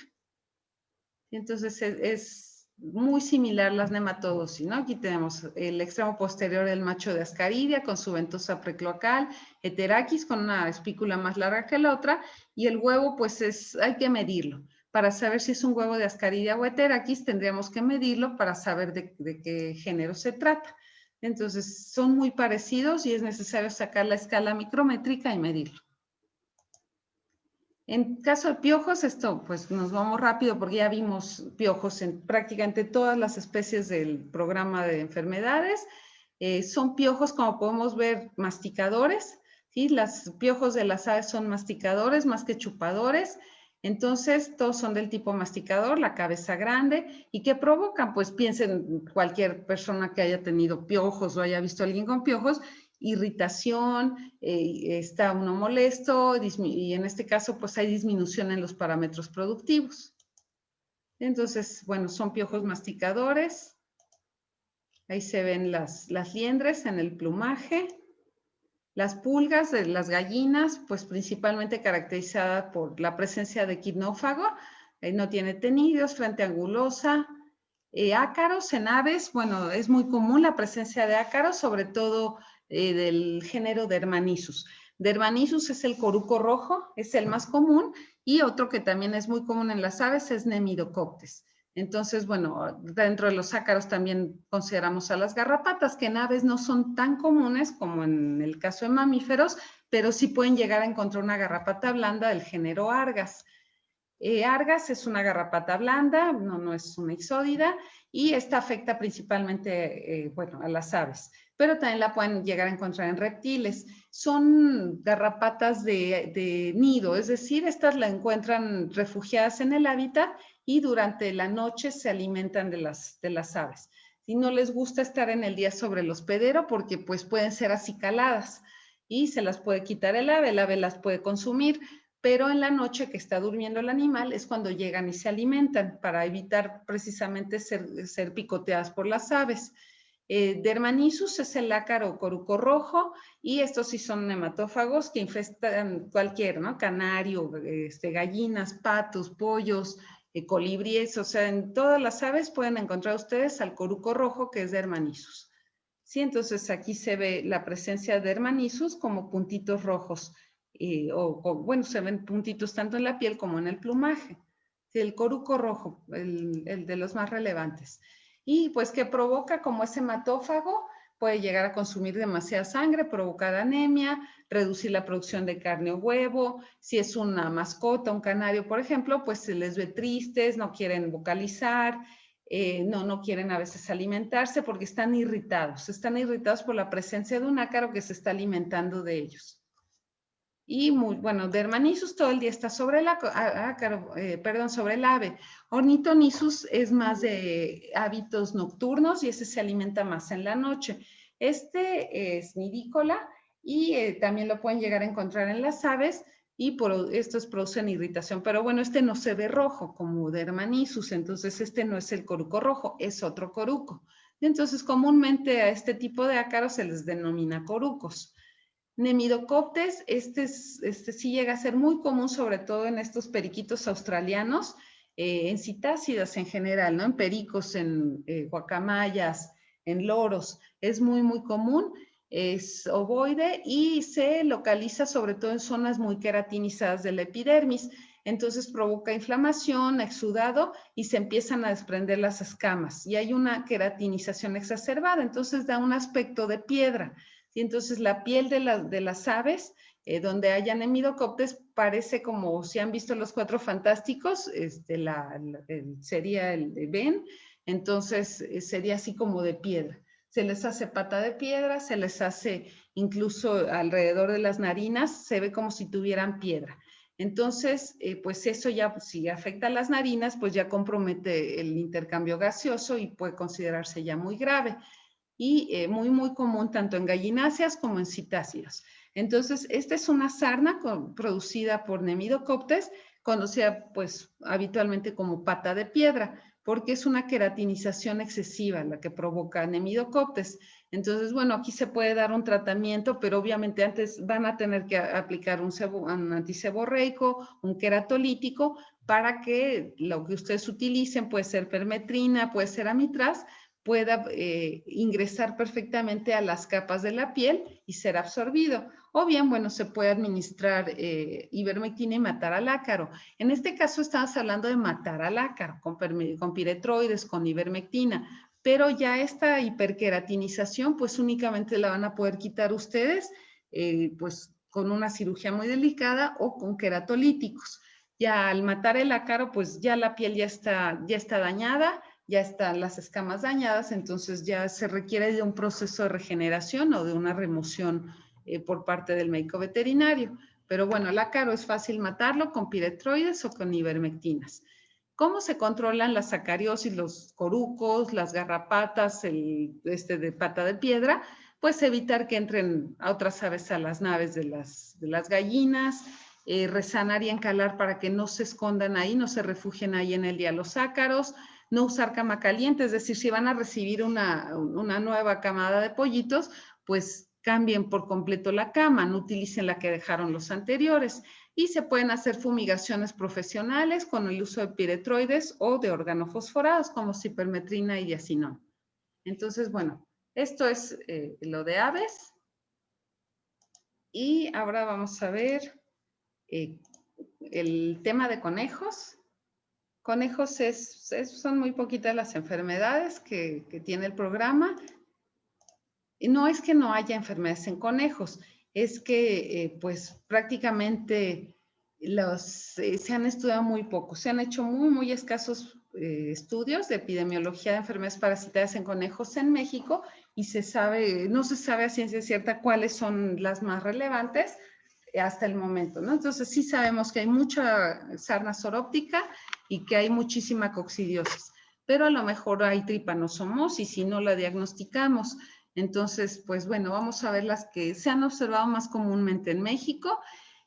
Entonces es muy similar las nematodosis, ¿no? Aquí tenemos el extremo posterior del macho de ascaridia con su ventosa precloacal, heterakis con una espícula más larga que la otra, y el huevo pues hay que medirlo. Para saber si es un huevo de ascaridia o heterakis tendríamos que medirlo para saber de qué género se trata. Entonces son muy parecidos y es necesario sacar la escala micrométrica y medirlo. En caso de piojos, esto pues nos vamos rápido porque ya vimos piojos en prácticamente todas las especies del programa de enfermedades. Son piojos, como podemos ver, masticadores, ¿sí? Los piojos de las aves son masticadores más que chupadores. Entonces, todos son del tipo masticador, la cabeza grande. ¿Y qué provocan? Pues piensen cualquier persona que haya tenido piojos o haya visto a alguien con piojos, irritación, está uno molesto y en este caso pues hay disminución en los parámetros productivos. Entonces, bueno, son piojos masticadores. Ahí se ven las liendres en el plumaje. Las pulgas de las gallinas, pues principalmente caracterizada por la presencia de quinófago, no tiene tenidos, frente angulosa. Ácaros en aves, bueno, es muy común la presencia de ácaros, sobre todo del género Dermanisus. Dermanisus es el coruco rojo, es el más común, y otro que también es muy común en las aves es Nemidocoptes. Entonces, bueno, dentro de los ácaros también consideramos a las garrapatas, que en aves no son tan comunes como en el caso de mamíferos, pero sí pueden llegar a encontrar una garrapata blanda del género Argas. Argas es una garrapata blanda, no es una ixódida, y esta afecta principalmente, bueno, a las aves, pero también la pueden llegar a encontrar en reptiles. Son garrapatas de nido, es decir, estas la encuentran refugiadas en el hábitat y durante la noche se alimentan de las aves. Si no les gusta estar en el día sobre el hospedero porque pues pueden ser acicaladas y se las puede quitar el ave las puede consumir, pero en la noche que está durmiendo el animal es cuando llegan y se alimentan para evitar precisamente ser picoteadas por las aves. Dermanisus es el ácaro coruco rojo y estos sí son nematófagos que infestan cualquier, ¿no? Canario, gallinas, patos, pollos, colibríes, o sea, en todas las aves pueden encontrar ustedes al coruco rojo que es Dermanisus. Sí, entonces aquí se ve la presencia de Dermanisus como puntitos rojos. Bueno, se ven puntitos tanto en la piel como en el plumaje. Sí, el coruco rojo, el de los más relevantes. Y pues que provoca como ese hematófago, puede llegar a consumir demasiada sangre, provocar anemia, reducir la producción de carne o huevo. Si es una mascota, un canario, por ejemplo, pues se les ve tristes, no quieren vocalizar, no quieren a veces alimentarse porque están irritados por la presencia de un ácaro que se está alimentando de ellos. Y bueno, Dermanisus todo el día está sobre sobre el ave. Ornithonisus es más de hábitos nocturnos y ese se alimenta más en la noche. Este es nidícola y también lo pueden llegar a encontrar en las aves, y estos producen irritación. Pero bueno, este no se ve rojo como Dermanisus, entonces este no es el coruco rojo, es otro coruco. Entonces, comúnmente a este tipo de ácaros se les denomina corucos. Nemidocoptes, este sí llega a ser muy común, sobre todo en estos periquitos australianos, en citácidas en general, ¿no? En pericos, en guacamayas, en loros, es muy, muy común. Es ovoide y se localiza sobre todo en zonas muy queratinizadas de la epidermis. Entonces provoca inflamación, exudado y se empiezan a desprender las escamas y hay una queratinización exacerbada, entonces da un aspecto de piedra. Y entonces la piel de las aves, donde haya Nemidocoptes, parece como si han visto Los Cuatro Fantásticos, sería el de Ben, entonces sería así como de piedra. Se les hace pata de piedra, se les hace incluso alrededor de las narinas, se ve como si tuvieran piedra. Entonces, pues eso ya, pues, si afecta a las narinas, pues ya compromete el intercambio gaseoso y puede considerarse ya muy grave. Y muy, muy común tanto en gallináceas como en citáceas. Entonces, esta es una sarna producida por Nemidocoptes, conocida pues habitualmente como pata de piedra, porque es una queratinización excesiva la que provoca Nemidocoptes. Entonces, bueno, aquí se puede dar un tratamiento, pero obviamente antes van a tener que aplicar un antiseborreico, un queratolítico, para que lo que ustedes utilicen, puede ser permetrina, puede ser amitraz, pueda ingresar perfectamente a las capas de la piel y ser absorbido. O bien, bueno, se puede administrar ivermectina y matar al ácaro. En este caso estamos hablando de matar al ácaro con piretroides, con ivermectina, pero ya esta hiperqueratinización pues únicamente la van a poder quitar ustedes pues con una cirugía muy delicada o con queratolíticos. Ya al matar el ácaro pues ya la piel ya está dañada, ya están las escamas dañadas, entonces ya se requiere de un proceso de regeneración o de una remoción por parte del médico veterinario. Pero bueno, el ácaro es fácil matarlo con piretroides o con ivermectinas. ¿Cómo se controlan las acariosis, los corucos, las garrapatas, de pata de piedra? Pues evitar que entren a otras aves a las naves de las gallinas, resanar y encalar para que no se escondan ahí, no se refugien ahí en el día los ácaros, no usar cama caliente, es decir, si van a recibir una nueva camada de pollitos, pues cambien por completo la cama, no utilicen la que dejaron los anteriores. Y se pueden hacer fumigaciones profesionales con el uso de piretroides o de organofosforados como cipermetrina y diacinón. Entonces, bueno, esto es lo de aves. Y ahora vamos a ver el tema de conejos. Conejos son muy poquitas las enfermedades que tiene el programa. No es que no haya enfermedades en conejos, es que pues prácticamente se han estudiado muy poco, se han hecho muy, muy escasos estudios de epidemiología de enfermedades parasitarias en conejos en México y no se sabe a ciencia cierta cuáles son las más relevantes hasta el momento, ¿no? Entonces sí sabemos que hay mucha sarna zoonótica y que hay muchísima coccidiosis, pero a lo mejor hay tripanosomosis y no la diagnosticamos. Entonces, pues bueno, vamos a ver las que se han observado más comúnmente en México.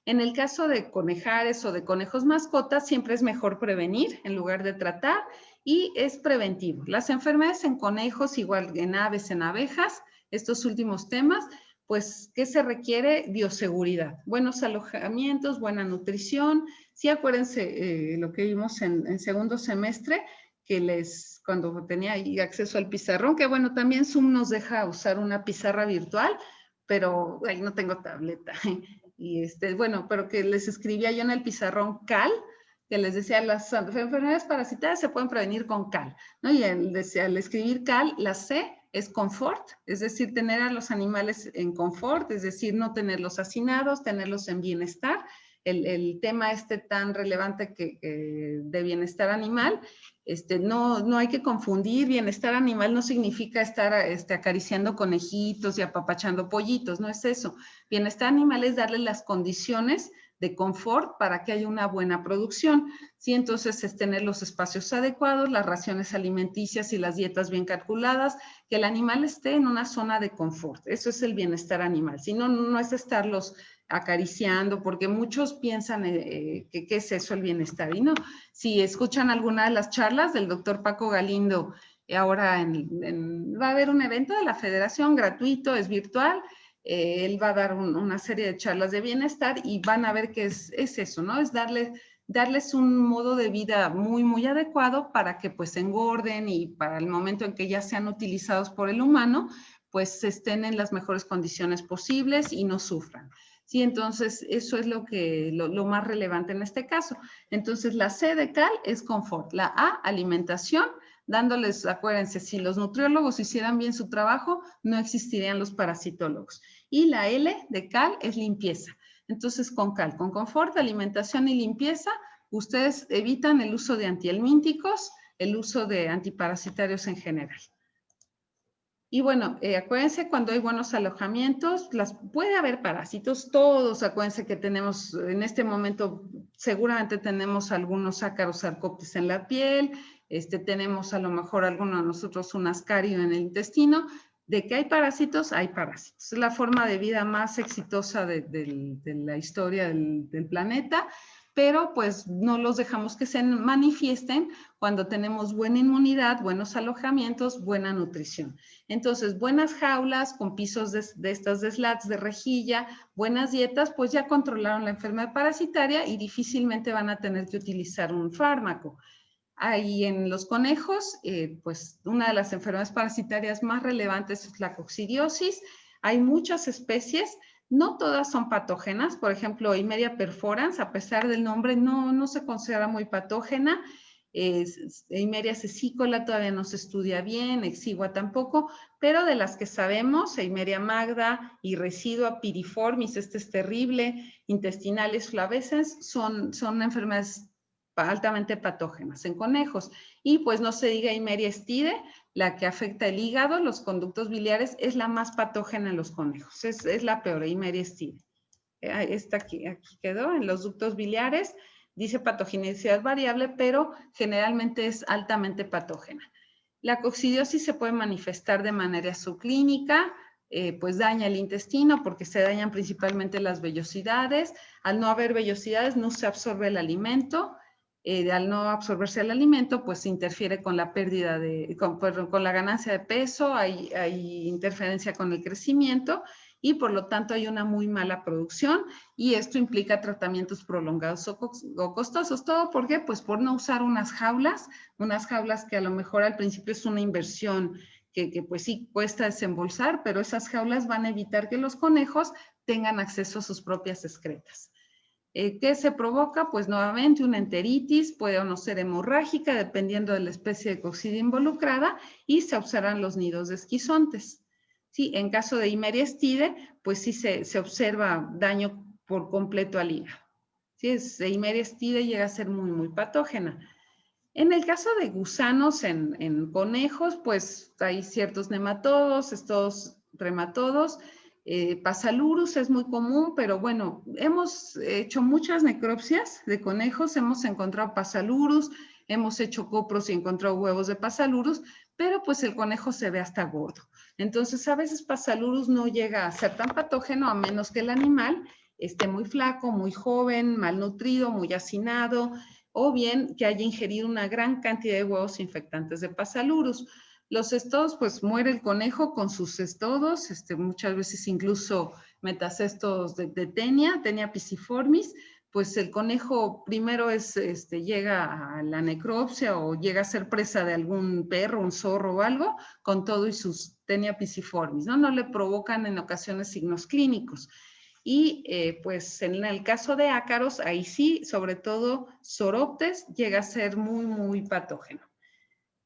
En el caso de conejares o de conejos mascotas, siempre es mejor prevenir en lugar de tratar y es preventivo. Las enfermedades en conejos, igual en aves, en abejas, estos últimos temas, pues, ¿qué se requiere? Bioseguridad, buenos alojamientos, buena nutrición. Sí, acuérdense lo que vimos en segundo semestre, que cuando tenía ahí acceso al pizarrón, que bueno, también Zoom nos deja usar una pizarra virtual, pero ahí no tengo tableta. Y bueno, pero que les escribía yo en el pizarrón cal, que les decía, las enfermedades parasitarias se pueden prevenir con cal, ¿no? Y al escribir cal, la C es confort, es decir, tener a los animales en confort, es decir, no tenerlos hacinados, tenerlos en bienestar, el tema tan relevante de bienestar animal. No hay que confundir, bienestar animal no significa estar acariciando conejitos y apapachando pollitos, no es eso. Bienestar animal es darle las condiciones de confort para que haya una buena producción. ¿Sí? Entonces es tener los espacios adecuados, las raciones alimenticias y las dietas bien calculadas, que el animal esté en una zona de confort. Eso es el bienestar animal. Si no, no es estarlos acariciando, porque muchos piensan que qué es eso el bienestar. Y no, si escuchan alguna de las charlas del doctor Paco Galindo, ahora va a haber un evento de la Federación gratuito, es virtual. Él va a dar una serie de charlas de bienestar y van a ver que es eso, ¿no? Es darles un modo de vida muy, muy adecuado para que pues engorden y para el momento en que ya sean utilizados por el humano, pues estén en las mejores condiciones posibles y no sufran. Sí, entonces eso es lo más relevante en este caso. Entonces la C de CAL es confort, la A, alimentación, dándoles, acuérdense, si los nutriólogos hicieran bien su trabajo, no existirían los parasitólogos. Y la L de CAL es limpieza. Entonces con CAL, con confort, alimentación y limpieza, ustedes evitan el uso de antihelmínticos, el uso de antiparasitarios en general. Y bueno, acuérdense cuando hay buenos alojamientos, puede haber parásitos, todos acuérdense que tenemos, en este momento seguramente tenemos algunos ácaros sarcóptes en la piel, tenemos a lo mejor algunos de nosotros un ascario en el intestino. De que hay parásitos, hay parásitos. Es la forma de vida más exitosa de la historia del planeta, pero pues no los dejamos que se manifiesten cuando tenemos buena inmunidad, buenos alojamientos, buena nutrición. Entonces, buenas jaulas con pisos de estas de slats de rejilla, buenas dietas, pues ya controlaron la enfermedad parasitaria y difícilmente van a tener que utilizar un fármaco. Ahí en los conejos, pues una de las enfermedades parasitarias más relevantes es la coccidiosis. Hay muchas especies, no todas son patógenas. Por ejemplo, Eimeria perforans, a pesar del nombre, no se considera muy patógena. Eimeria cecicola todavía no se estudia bien, exigua tampoco, pero de las que sabemos, Eimeria magda y residua piriformis, este es terrible, intestinales flavescens, son enfermedades altamente patógenas en conejos. Y pues no se diga Eimeria stide, la que afecta el hígado, los conductos biliares, es la más patógena en los conejos, es la peor, Eimeria stide. Esta aquí quedó, en los ductos biliares, dice patogenicidad variable, pero generalmente es altamente patógena. La coccidiosis se puede manifestar de manera subclínica, pues daña el intestino porque se dañan principalmente las vellosidades. Al no haber vellosidades no se absorbe el alimento. Al no absorberse el alimento, pues se interfiere con la pérdida con la ganancia de peso, hay interferencia con el crecimiento y por lo tanto hay una muy mala producción y esto implica tratamientos prolongados o costosos. ¿Todo por qué? Pues por no usar unas jaulas que a lo mejor al principio es una inversión que pues sí cuesta desembolsar, pero esas jaulas van a evitar que los conejos tengan acceso a sus propias excretas. ¿Qué se provoca? Pues nuevamente una enteritis, puede o no ser hemorrágica, dependiendo de la especie de coccidia involucrada, y se observan los nidos de esquizontes. Sí, en caso de Eimeria stide, pues sí se observa daño por completo al hígado. Sí, Eimeria stide llega a ser muy, muy patógena. En el caso de gusanos en conejos, pues hay ciertos nematodos, estos trematodos. Pasalurus es muy común, pero bueno, hemos hecho muchas necropsias de conejos, hemos encontrado Pasalurus, hemos hecho copros y encontrado huevos de Pasalurus, pero pues el conejo se ve hasta gordo. Entonces, a veces Pasalurus no llega a ser tan patógeno a menos que el animal esté muy flaco, muy joven, malnutrido, muy hacinado, o bien que haya ingerido una gran cantidad de huevos infectantes de Pasalurus. Los estodos, pues muere el conejo con sus estodos, muchas veces incluso metacestos de tenia pisiformis, pues el conejo primero llega a la necropsia o llega a ser presa de algún perro, un zorro o algo, con todo y sus tenia pisiformis, ¿no? No le provocan en ocasiones signos clínicos. Y pues en el caso de ácaros, ahí sí, sobre todo Soroptes, llega a ser muy, muy patógeno.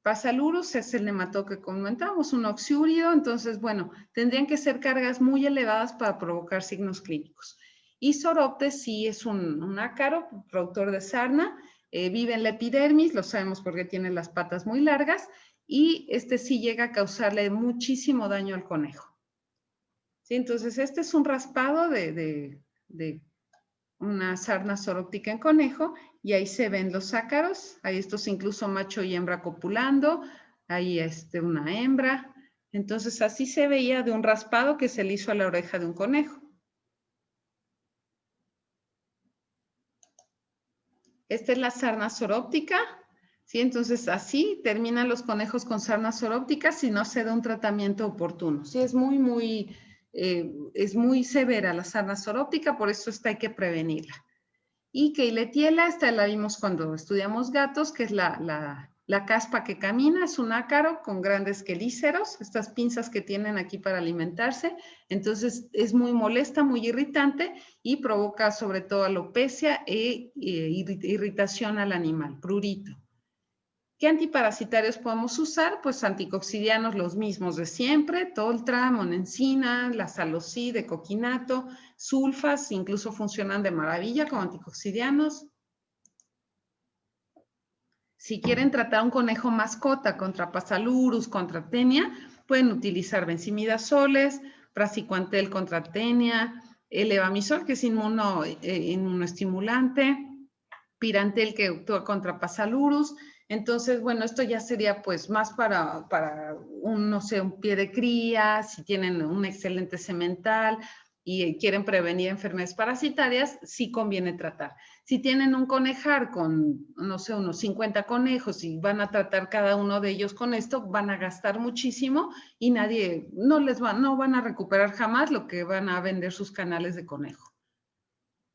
Pasalurus es el nematodo que comentamos, un oxiúrido, entonces, bueno, tendrían que ser cargas muy elevadas para provocar signos clínicos. Y Soroptes sí es un ácaro, productor de sarna, vive en la epidermis, lo sabemos porque tiene las patas muy largas, y sí llega a causarle muchísimo daño al conejo. ¿Sí? Entonces, este es un raspado de una sarna zoróptica en conejo y ahí se ven los ácaros, hay estos incluso macho y hembra copulando, ahí una hembra. Entonces así se veía de un raspado que se le hizo a la oreja de un conejo. Esta es la sarna zoróptica, ¿sí? Entonces así terminan los conejos con sarna zoróptica si no se da un tratamiento oportuno. Sí, es muy severa la sarna zoróptica, por eso esta hay que prevenirla. Y Keiletiela, esta la vimos cuando estudiamos gatos, que es la caspa que camina, es un ácaro con grandes quelíceros, estas pinzas que tienen aquí para alimentarse. Entonces es muy molesta, muy irritante y provoca sobre todo alopecia e irritación al animal, prurito. ¿Qué antiparasitarios podemos usar? Pues anticoccidianos los mismos de siempre, Toltra, Monensina, la Salocid, Ecoquinato, sulfas, incluso funcionan de maravilla como anticoccidianos. Si quieren tratar a un conejo mascota contra Pasalurus, contra tenia, pueden utilizar benzimidazoles, praziquantel contra tenia, el levamisol, que es inmunoestimulante, pirantel, que actúa contra Pasalurus. Entonces, bueno, esto ya sería pues más para un pie de cría, si tienen un excelente semental y quieren prevenir enfermedades parasitarias, sí conviene tratar. Si tienen un conejar con, unos 50 conejos y van a tratar cada uno de ellos con esto, van a gastar muchísimo y no van a recuperar jamás lo que van a vender sus canales de conejo.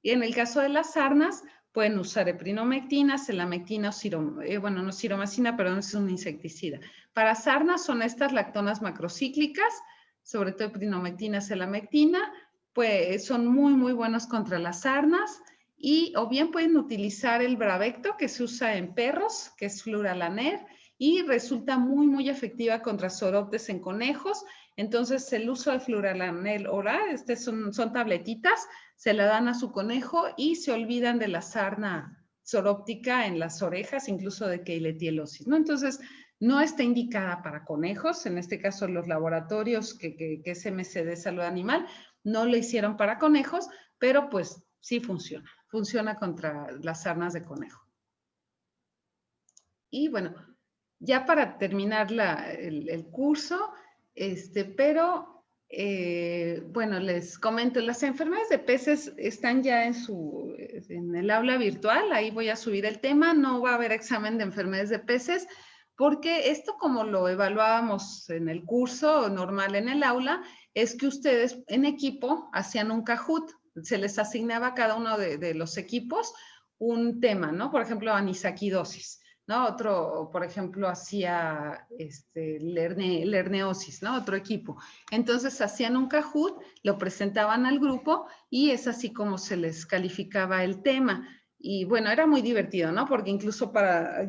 Y en el caso de las sarnas, pueden usar eprinomectina, selamectina o no ciromacina, pero es un insecticida. Para sarnas son estas lactonas macrocíclicas, sobre todo eprinomectina, selamectina, pues son muy buenos contra las sarnas. O bien pueden utilizar el Bravecto, que se usa en perros, que es Fluralaner, y resulta muy efectiva contra zoroptes en conejos. Entonces, el uso de Fluralaner oral, son tabletitas, se la dan a su conejo y se olvidan de la sarna zoróptica en las orejas, incluso de Keiletielosis, ¿no? Entonces, no está indicada para conejos, en este caso los laboratorios que es MSD Salud Animal, no lo hicieron para conejos, pero pues sí funciona contra las sarnas de conejo. Y bueno, ya para terminar el curso, bueno, les comento, las enfermedades de peces están ya en el aula virtual, ahí voy a subir el tema, no va a haber examen de enfermedades de peces, porque esto como lo evaluábamos en el curso normal en el aula, es que ustedes en equipo hacían un Kahoot, se les asignaba a cada uno de los equipos un tema, ¿no? Por ejemplo, anisaquidosis, ¿no? Otro, por ejemplo, hacía lerneosis, ¿no? Otro equipo. Entonces hacían un Kahoot, lo presentaban al grupo y es así como se les calificaba el tema. Y bueno, era muy divertido, ¿no? Porque incluso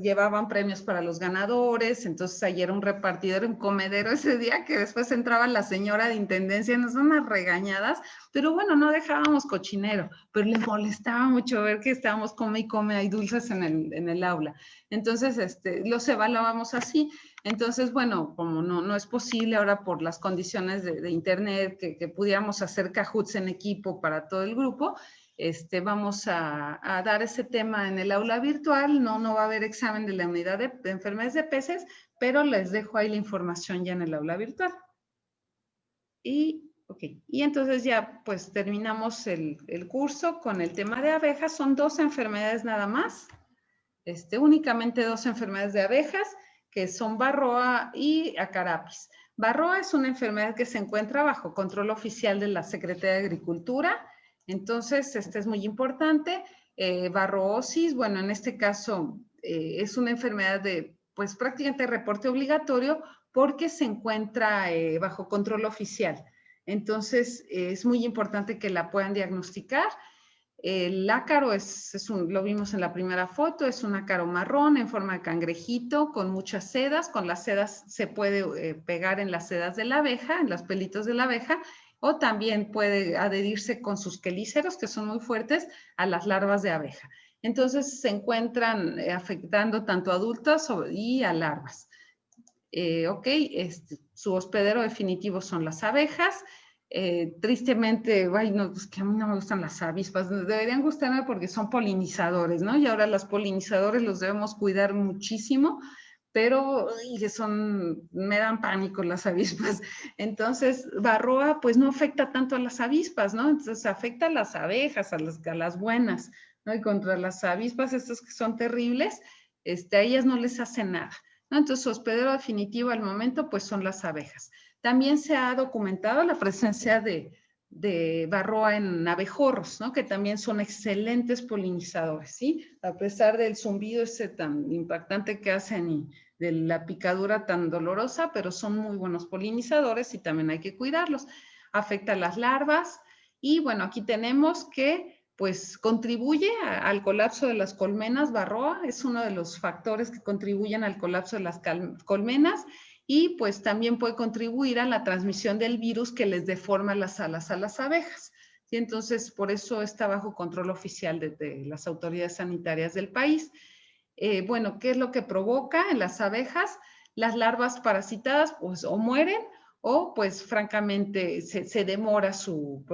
llevaban premios para los ganadores, entonces ayer era un repartidor, un comedero ese día, que después entraba la señora de intendencia, nos dan unas regañadas, pero bueno, no dejábamos cochinero, pero les molestaba mucho ver que estábamos come y come, hay dulces en el aula. Entonces, los evaluábamos así. Entonces, bueno, como no es posible ahora por las condiciones de internet que pudiéramos hacer Kahoots en equipo para todo el grupo, vamos a dar ese tema en el aula virtual, no va a haber examen de la unidad de enfermedades de peces, pero les dejo ahí la información ya en el aula virtual. Y entonces ya pues terminamos el curso con el tema de abejas, son 2 enfermedades nada más, únicamente 2 enfermedades de abejas, que son Varroa y Acarapis. Varroa es una enfermedad que se encuentra bajo control oficial de la Secretaría de Agricultura. Entonces, es muy importante. Varroosis, bueno, en este caso es una enfermedad de, pues prácticamente reporte obligatorio porque se encuentra bajo control oficial. Entonces, es muy importante que la puedan diagnosticar. El ácaro lo vimos en la primera foto, es un ácaro marrón en forma de cangrejito con muchas sedas. Con las sedas se puede pegar en las sedas de la abeja, en los pelitos de la abeja, o también puede adherirse con sus quelíceros, que son muy fuertes, a las larvas de abeja. Entonces se encuentran afectando tanto a adultos y a larvas. Su hospedero definitivo son las abejas. tristemente, ay, no, pues que a mí no me gustan las avispas, deberían gustarme porque son polinizadores, ¿no? Y ahora los polinizadores los debemos cuidar muchísimo, pero me dan pánico las avispas. Entonces, Varroa pues no afecta tanto a las avispas, ¿no? Entonces afecta a las abejas, a las buenas, ¿no? Y contra las avispas, estas que son terribles, a ellas no les hace nada, ¿no? Entonces, su hospedero definitivo al momento pues son las abejas. También se ha documentado la presencia de Varroa en abejorros, ¿no? Que también son excelentes polinizadores, ¿sí? A pesar del zumbido ese tan impactante que hacen y de la picadura tan dolorosa, pero son muy buenos polinizadores y también hay que cuidarlos. Afecta a las larvas y bueno, aquí tenemos que pues contribuye al colapso de las colmenas. Varroa es uno de los factores que contribuyen al colapso de las colmenas y pues también puede contribuir a la transmisión del virus que les deforma las alas a las abejas. ¿Sí? Entonces, por eso está bajo control oficial de las autoridades sanitarias del país. Bueno, ¿qué es lo que provoca en las abejas? Las larvas parasitadas pues o mueren o pues francamente se demora su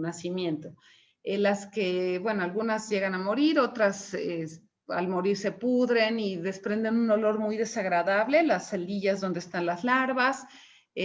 nacimiento. Las que, bueno, algunas llegan a morir, otras al morir se pudren y desprenden un olor muy desagradable, las celillas donde están las larvas.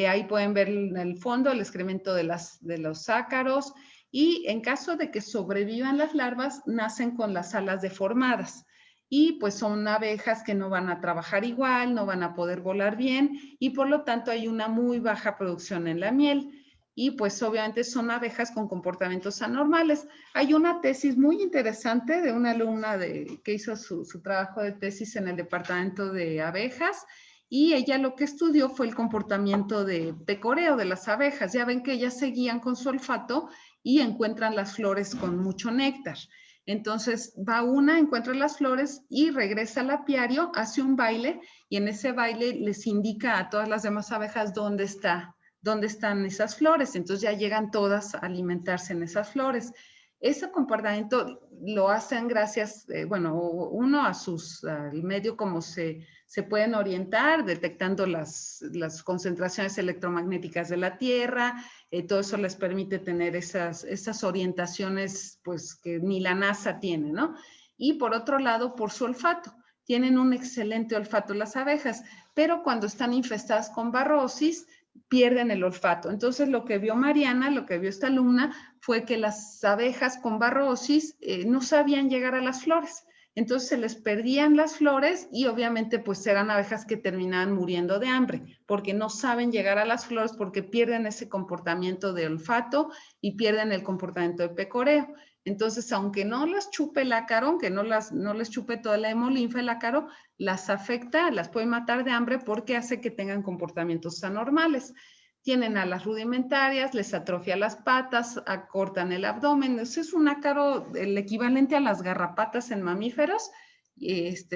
Ahí pueden ver en el fondo el excremento de los ácaros y en caso de que sobrevivan las larvas, nacen con las alas deformadas y pues son abejas que no van a trabajar igual, no van a poder volar bien y por lo tanto hay una muy baja producción en la miel y pues obviamente son abejas con comportamientos anormales. Hay una tesis muy interesante de una alumna que hizo su trabajo de tesis en el departamento de abejas y ella lo que estudió fue el comportamiento de pecoreo de las abejas. Ya ven que ellas seguían con su olfato y encuentran las flores con mucho néctar. Entonces va una, encuentra las flores y regresa al apiario, hace un baile y en ese baile les indica a todas las demás abejas dónde están esas flores. Entonces ya llegan todas a alimentarse en esas flores. Ese comportamiento lo hacen gracias, bueno, uno al medio como se pueden orientar, detectando las concentraciones electromagnéticas de la Tierra, todo eso les permite tener esas orientaciones pues que ni la NASA tiene, ¿no? Y por otro lado, por su olfato. Tienen un excelente olfato las abejas, pero cuando están infestadas con varrosis, pierden el olfato. Entonces, lo que vio Mariana, lo que vio esta alumna, fue que las abejas con varrosis no sabían llegar a las flores. Entonces se les perdían las flores y obviamente pues eran abejas que terminaban muriendo de hambre porque no saben llegar a las flores porque pierden ese comportamiento de olfato y pierden el comportamiento de pecoreo. Entonces, aunque no las chupe el ácaro, aunque no les chupe toda la hemolinfa el ácaro, las afecta, las puede matar de hambre porque hace que tengan comportamientos anormales. Tienen alas rudimentarias, les atrofia las patas, acortan el abdomen. Ese es un ácaro, el equivalente a las garrapatas en mamíferos,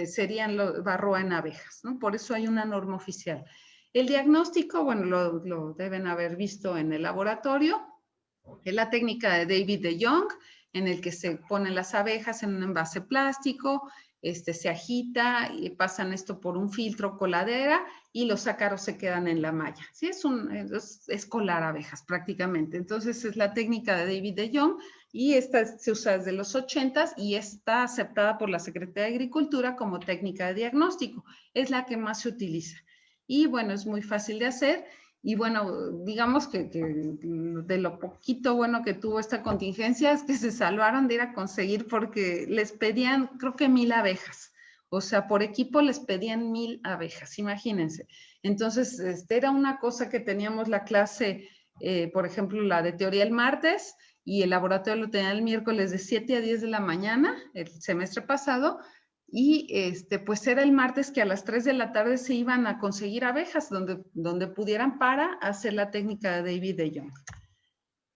serían Varroa en abejas, ¿no? Por eso hay una norma oficial. El diagnóstico, bueno, lo deben haber visto en el laboratorio, es la técnica de David de Jong, en el que se ponen las abejas en un envase plástico, se agita y pasan esto por un filtro coladera y los ácaros se quedan en la malla. ¿Sí? Es colar abejas prácticamente. Entonces es la técnica de David de Jong y esta se usa desde los 80s y está aceptada por la Secretaría de Agricultura como técnica de diagnóstico. Es la que más se utiliza. Y bueno, es muy fácil de hacer. Y bueno, digamos que de lo poquito bueno que tuvo esta contingencia es que se salvaron de ir a conseguir porque les pedían, creo que 1000 abejas. O sea, por equipo les pedían 1000 abejas, imagínense. Entonces, era una cosa que teníamos la clase, por ejemplo, la de teoría el martes y el laboratorio lo tenían el miércoles de 7 a 10 de la mañana, el semestre pasado, y pues era el martes que a las 3 de la tarde se iban a conseguir abejas donde pudieran para hacer la técnica de David de Jong.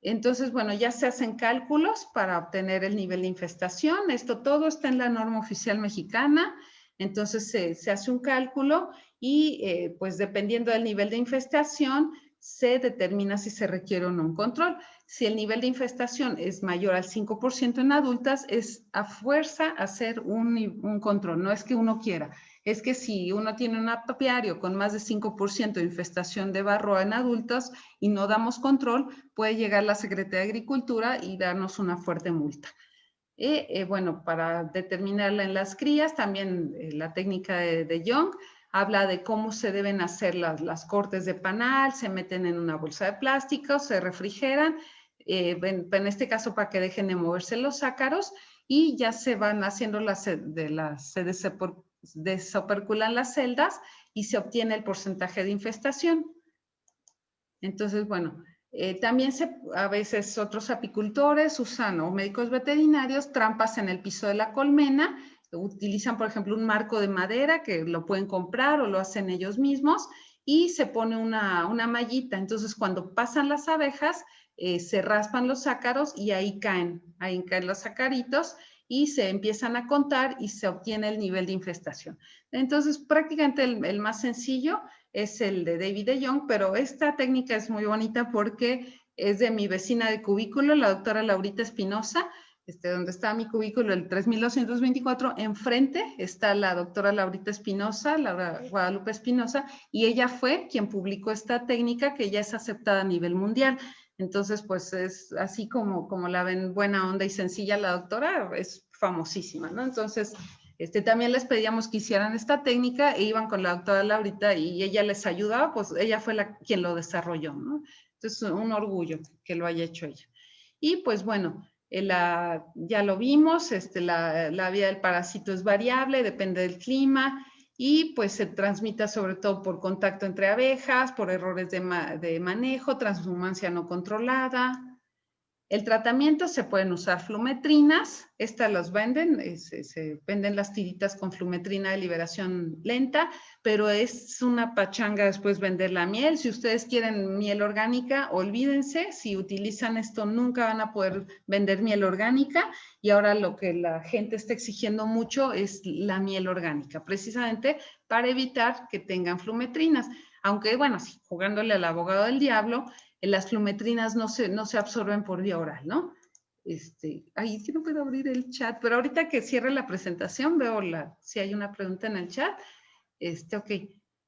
Entonces, bueno, ya se hacen cálculos para obtener el nivel de infestación. Esto todo está en la norma oficial mexicana. Entonces se hace un cálculo y pues dependiendo del nivel de infestación se determina si se requiere o no un control. Si el nivel de infestación es mayor al 5% en adultas, es a fuerza hacer un control, no es que uno quiera. es que si uno tiene un apiario con más de 5% de infestación de barro en adultos y no damos control, puede llegar la Secretaría de Agricultura y darnos una fuerte multa. Bueno, para determinarla en las crías, también la técnica de Young habla de cómo se deben hacer las cortes de panal, se meten en una bolsa de plástico, se refrigeran, en este caso para que dejen de moverse los ácaros, y ya se van haciendo se desoperculan las celdas y se obtiene el porcentaje de infestación. Entonces, bueno, también a veces otros apicultores usan, o médicos veterinarios, trampas en el piso de la colmena. Utilizan, por ejemplo, un marco de madera que lo pueden comprar o lo hacen ellos mismos y se pone una mallita. Entonces, cuando pasan las abejas, se raspan los ácaros y ahí caen los acaritos y se empiezan a contar y se obtiene el nivel de infestación. Entonces, prácticamente el más sencillo es el de David de Jong, pero esta técnica es muy bonita porque es de mi vecina de cubículo, la doctora Laurita Espinosa, donde está mi cubículo, el 3224, enfrente está la doctora Laurita Espinosa, Laura Guadalupe Espinosa, y ella fue quien publicó esta técnica que ya es aceptada a nivel mundial. Entonces, pues es así como la ven, buena onda y sencilla la doctora, es famosísima, ¿no? Entonces, también les pedíamos que hicieran esta técnica e iban con la doctora Laurita y ella les ayudaba, pues ella fue quien lo desarrolló, ¿no? Entonces, un orgullo que lo haya hecho ella. Y pues bueno, ya lo vimos, la vida del parásito es variable, depende del clima y pues se transmite sobre todo por contacto entre abejas, por errores de manejo, transhumancia no controlada. El tratamiento se pueden usar flumetrinas, estas las venden, se venden las tiritas con flumetrina de liberación lenta, pero es una pachanga después vender la miel. Si ustedes quieren miel orgánica, olvídense, si utilizan esto nunca van a poder vender miel orgánica y ahora lo que la gente está exigiendo mucho es la miel orgánica, precisamente para evitar que tengan flumetrinas. Aunque, bueno, jugándole al abogado del diablo, las flumetrinas no se absorben por vía oral, ¿no? Ahí sí no puedo abrir el chat, pero ahorita que cierre la presentación veo si hay una pregunta en el chat. Ok,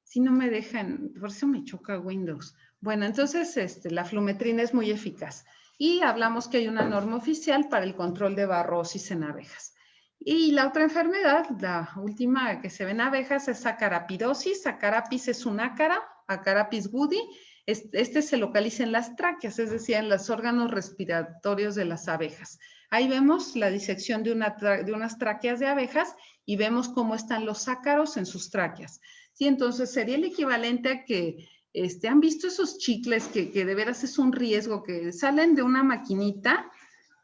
si no me dejan, por eso me choca Windows. Bueno, entonces la flumetrina es muy eficaz. Y hablamos que hay una norma oficial para el control de barrosis en abejas. Y la otra enfermedad, la última que se ve en abejas, es acarapidosis. Acarapis es un ácara, Acarapis woodi. Se localiza en las tráqueas, es decir, en los órganos respiratorios de las abejas. Ahí vemos la disección de unas tráqueas de abejas y vemos cómo están los ácaros en sus tráqueas. Sí, entonces sería el equivalente a que, ¿han visto esos chicles que de veras es un riesgo, que salen de una maquinita,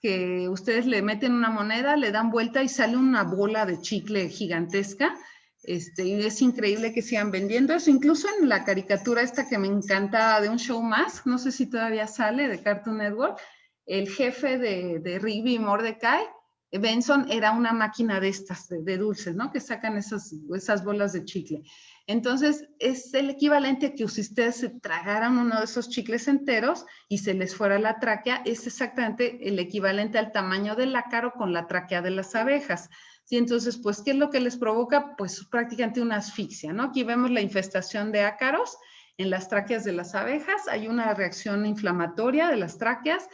que ustedes le meten una moneda, le dan vuelta y sale una bola de chicle gigantesca? Y es increíble que sigan vendiendo eso. Incluso en la caricatura esta que me encanta de Un Show Más, no sé si todavía sale, de Cartoon Network, el jefe de Rigby y Mordecai, Benson, era una máquina de estas, de dulces, ¿no? Que sacan esas bolas de chicle. Entonces, es el equivalente a que si ustedes se tragaran uno de esos chicles enteros y se les fuera la tráquea, es exactamente el equivalente al tamaño del ácaro con la tráquea de las abejas. Sí, entonces, pues, ¿qué es lo que les provoca? Pues prácticamente una asfixia, ¿no? Aquí vemos la infestación de ácaros en las tráqueas de las abejas, hay una reacción inflamatoria de las tráqueas,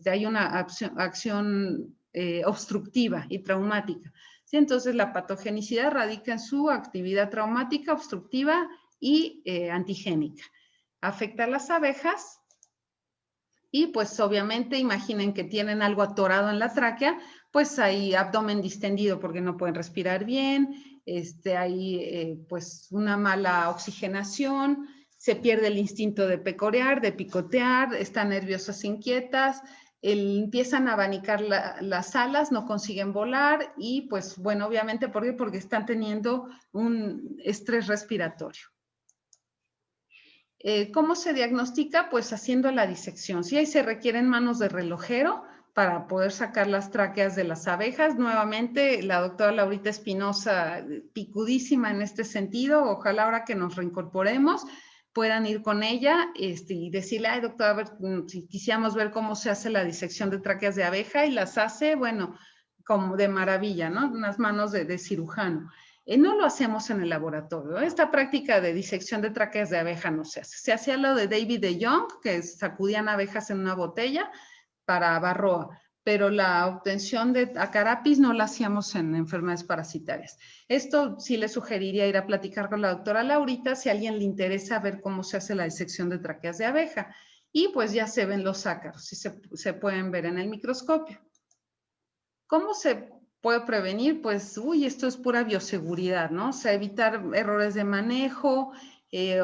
hay una acción obstructiva y traumática. ¿Sí? Entonces, la patogenicidad radica en su actividad traumática, obstructiva y antigénica. Afecta a las abejas y pues obviamente imaginen que tienen algo atorado en la tráquea, pues hay abdomen distendido porque no pueden respirar bien, hay pues una mala oxigenación, se pierde el instinto de pecorear, de picotear, están nerviosas, inquietas, empiezan a abanicar las alas, no consiguen volar y pues bueno, obviamente, ¿por qué? Porque están teniendo un estrés respiratorio. ¿Cómo se diagnostica? Pues haciendo la disección. Sí, ahí se requieren manos de relojero para poder sacar las tráqueas de las abejas. Nuevamente, la doctora Laurita Espinosa, picudísima en este sentido. Ojalá ahora que nos reincorporemos puedan ir con ella y decirle, ay, doctora, a ver, si quisiéramos ver cómo se hace la disección de tráqueas de abeja, y las hace, bueno, como de maravilla, ¿no? Unas manos de cirujano. No lo hacemos en el laboratorio. Esta práctica de disección de tráqueas de abeja no se hace. Se hacía lo de David de Jong, que sacudían abejas en una botella para varroa, pero la obtención de acarapis no la hacíamos en enfermedades parasitarias. Esto sí le sugeriría ir a platicar con la doctora Laurita si a alguien le interesa ver cómo se hace la disección de tráqueas de abeja. Y pues ya se ven los ácaros, y se pueden ver en el microscopio. ¿Cómo se puede prevenir? Pues, esto es pura bioseguridad, ¿no? O sea, evitar errores de manejo,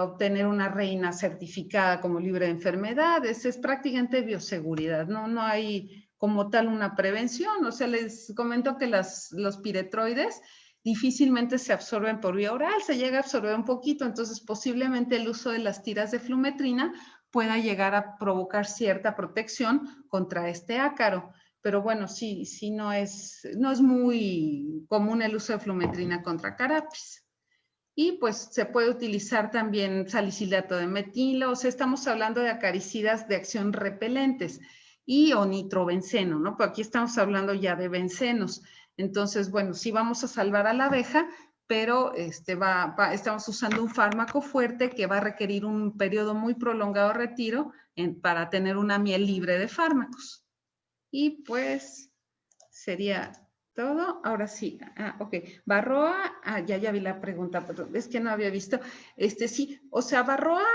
obtener una reina certificada como libre de enfermedades, es prácticamente bioseguridad, no hay como tal una prevención. O sea, les comento que los piretroides difícilmente se absorben por vía oral, se llega a absorber un poquito, entonces posiblemente el uso de las tiras de flumetrina pueda llegar a provocar cierta protección contra este ácaro. Pero bueno, sí no es muy común el uso de flumetrina contra acarapis. Y pues se puede utilizar también salicilato de metilo, o sea, estamos hablando de acaricidas de acción repelentes o nitrobenceno, ¿no? Pero aquí estamos hablando ya de bencenos. Entonces, bueno, sí vamos a salvar a la abeja, pero estamos usando un fármaco fuerte que va a requerir un periodo muy prolongado de retiro para tener una miel libre de fármacos. Y pues sería todo. Ahora sí. Ok. Varroa, ya vi la pregunta, pero es que no había visto. Sí, o sea, varroa,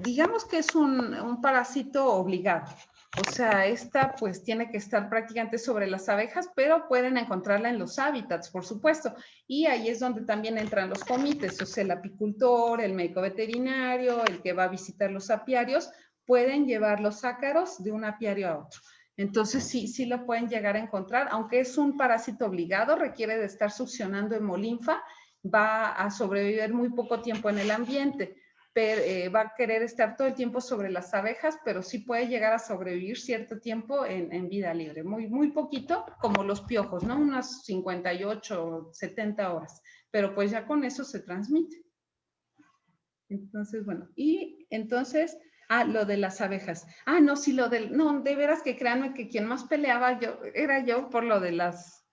digamos que es un parásito obligado. O sea, esta pues tiene que estar prácticamente sobre las abejas, pero pueden encontrarla en los hábitats, por supuesto. Y ahí es donde también entran los comités, o sea, el apicultor, el médico veterinario, el que va a visitar los apiarios, pueden llevar los ácaros de un apiario a otro. Entonces sí lo pueden llegar a encontrar, aunque es un parásito obligado, requiere de estar succionando hemolinfa, va a sobrevivir muy poco tiempo en el ambiente, pero va a querer estar todo el tiempo sobre las abejas, pero sí puede llegar a sobrevivir cierto tiempo en vida libre, muy poquito, como los piojos, ¿no? Unas 58, 70 horas, pero pues ya con eso se transmite. Entonces, bueno, y entonces... lo de las abejas. No, sí, no, de veras que créanme que quien más peleaba era yo por lo de las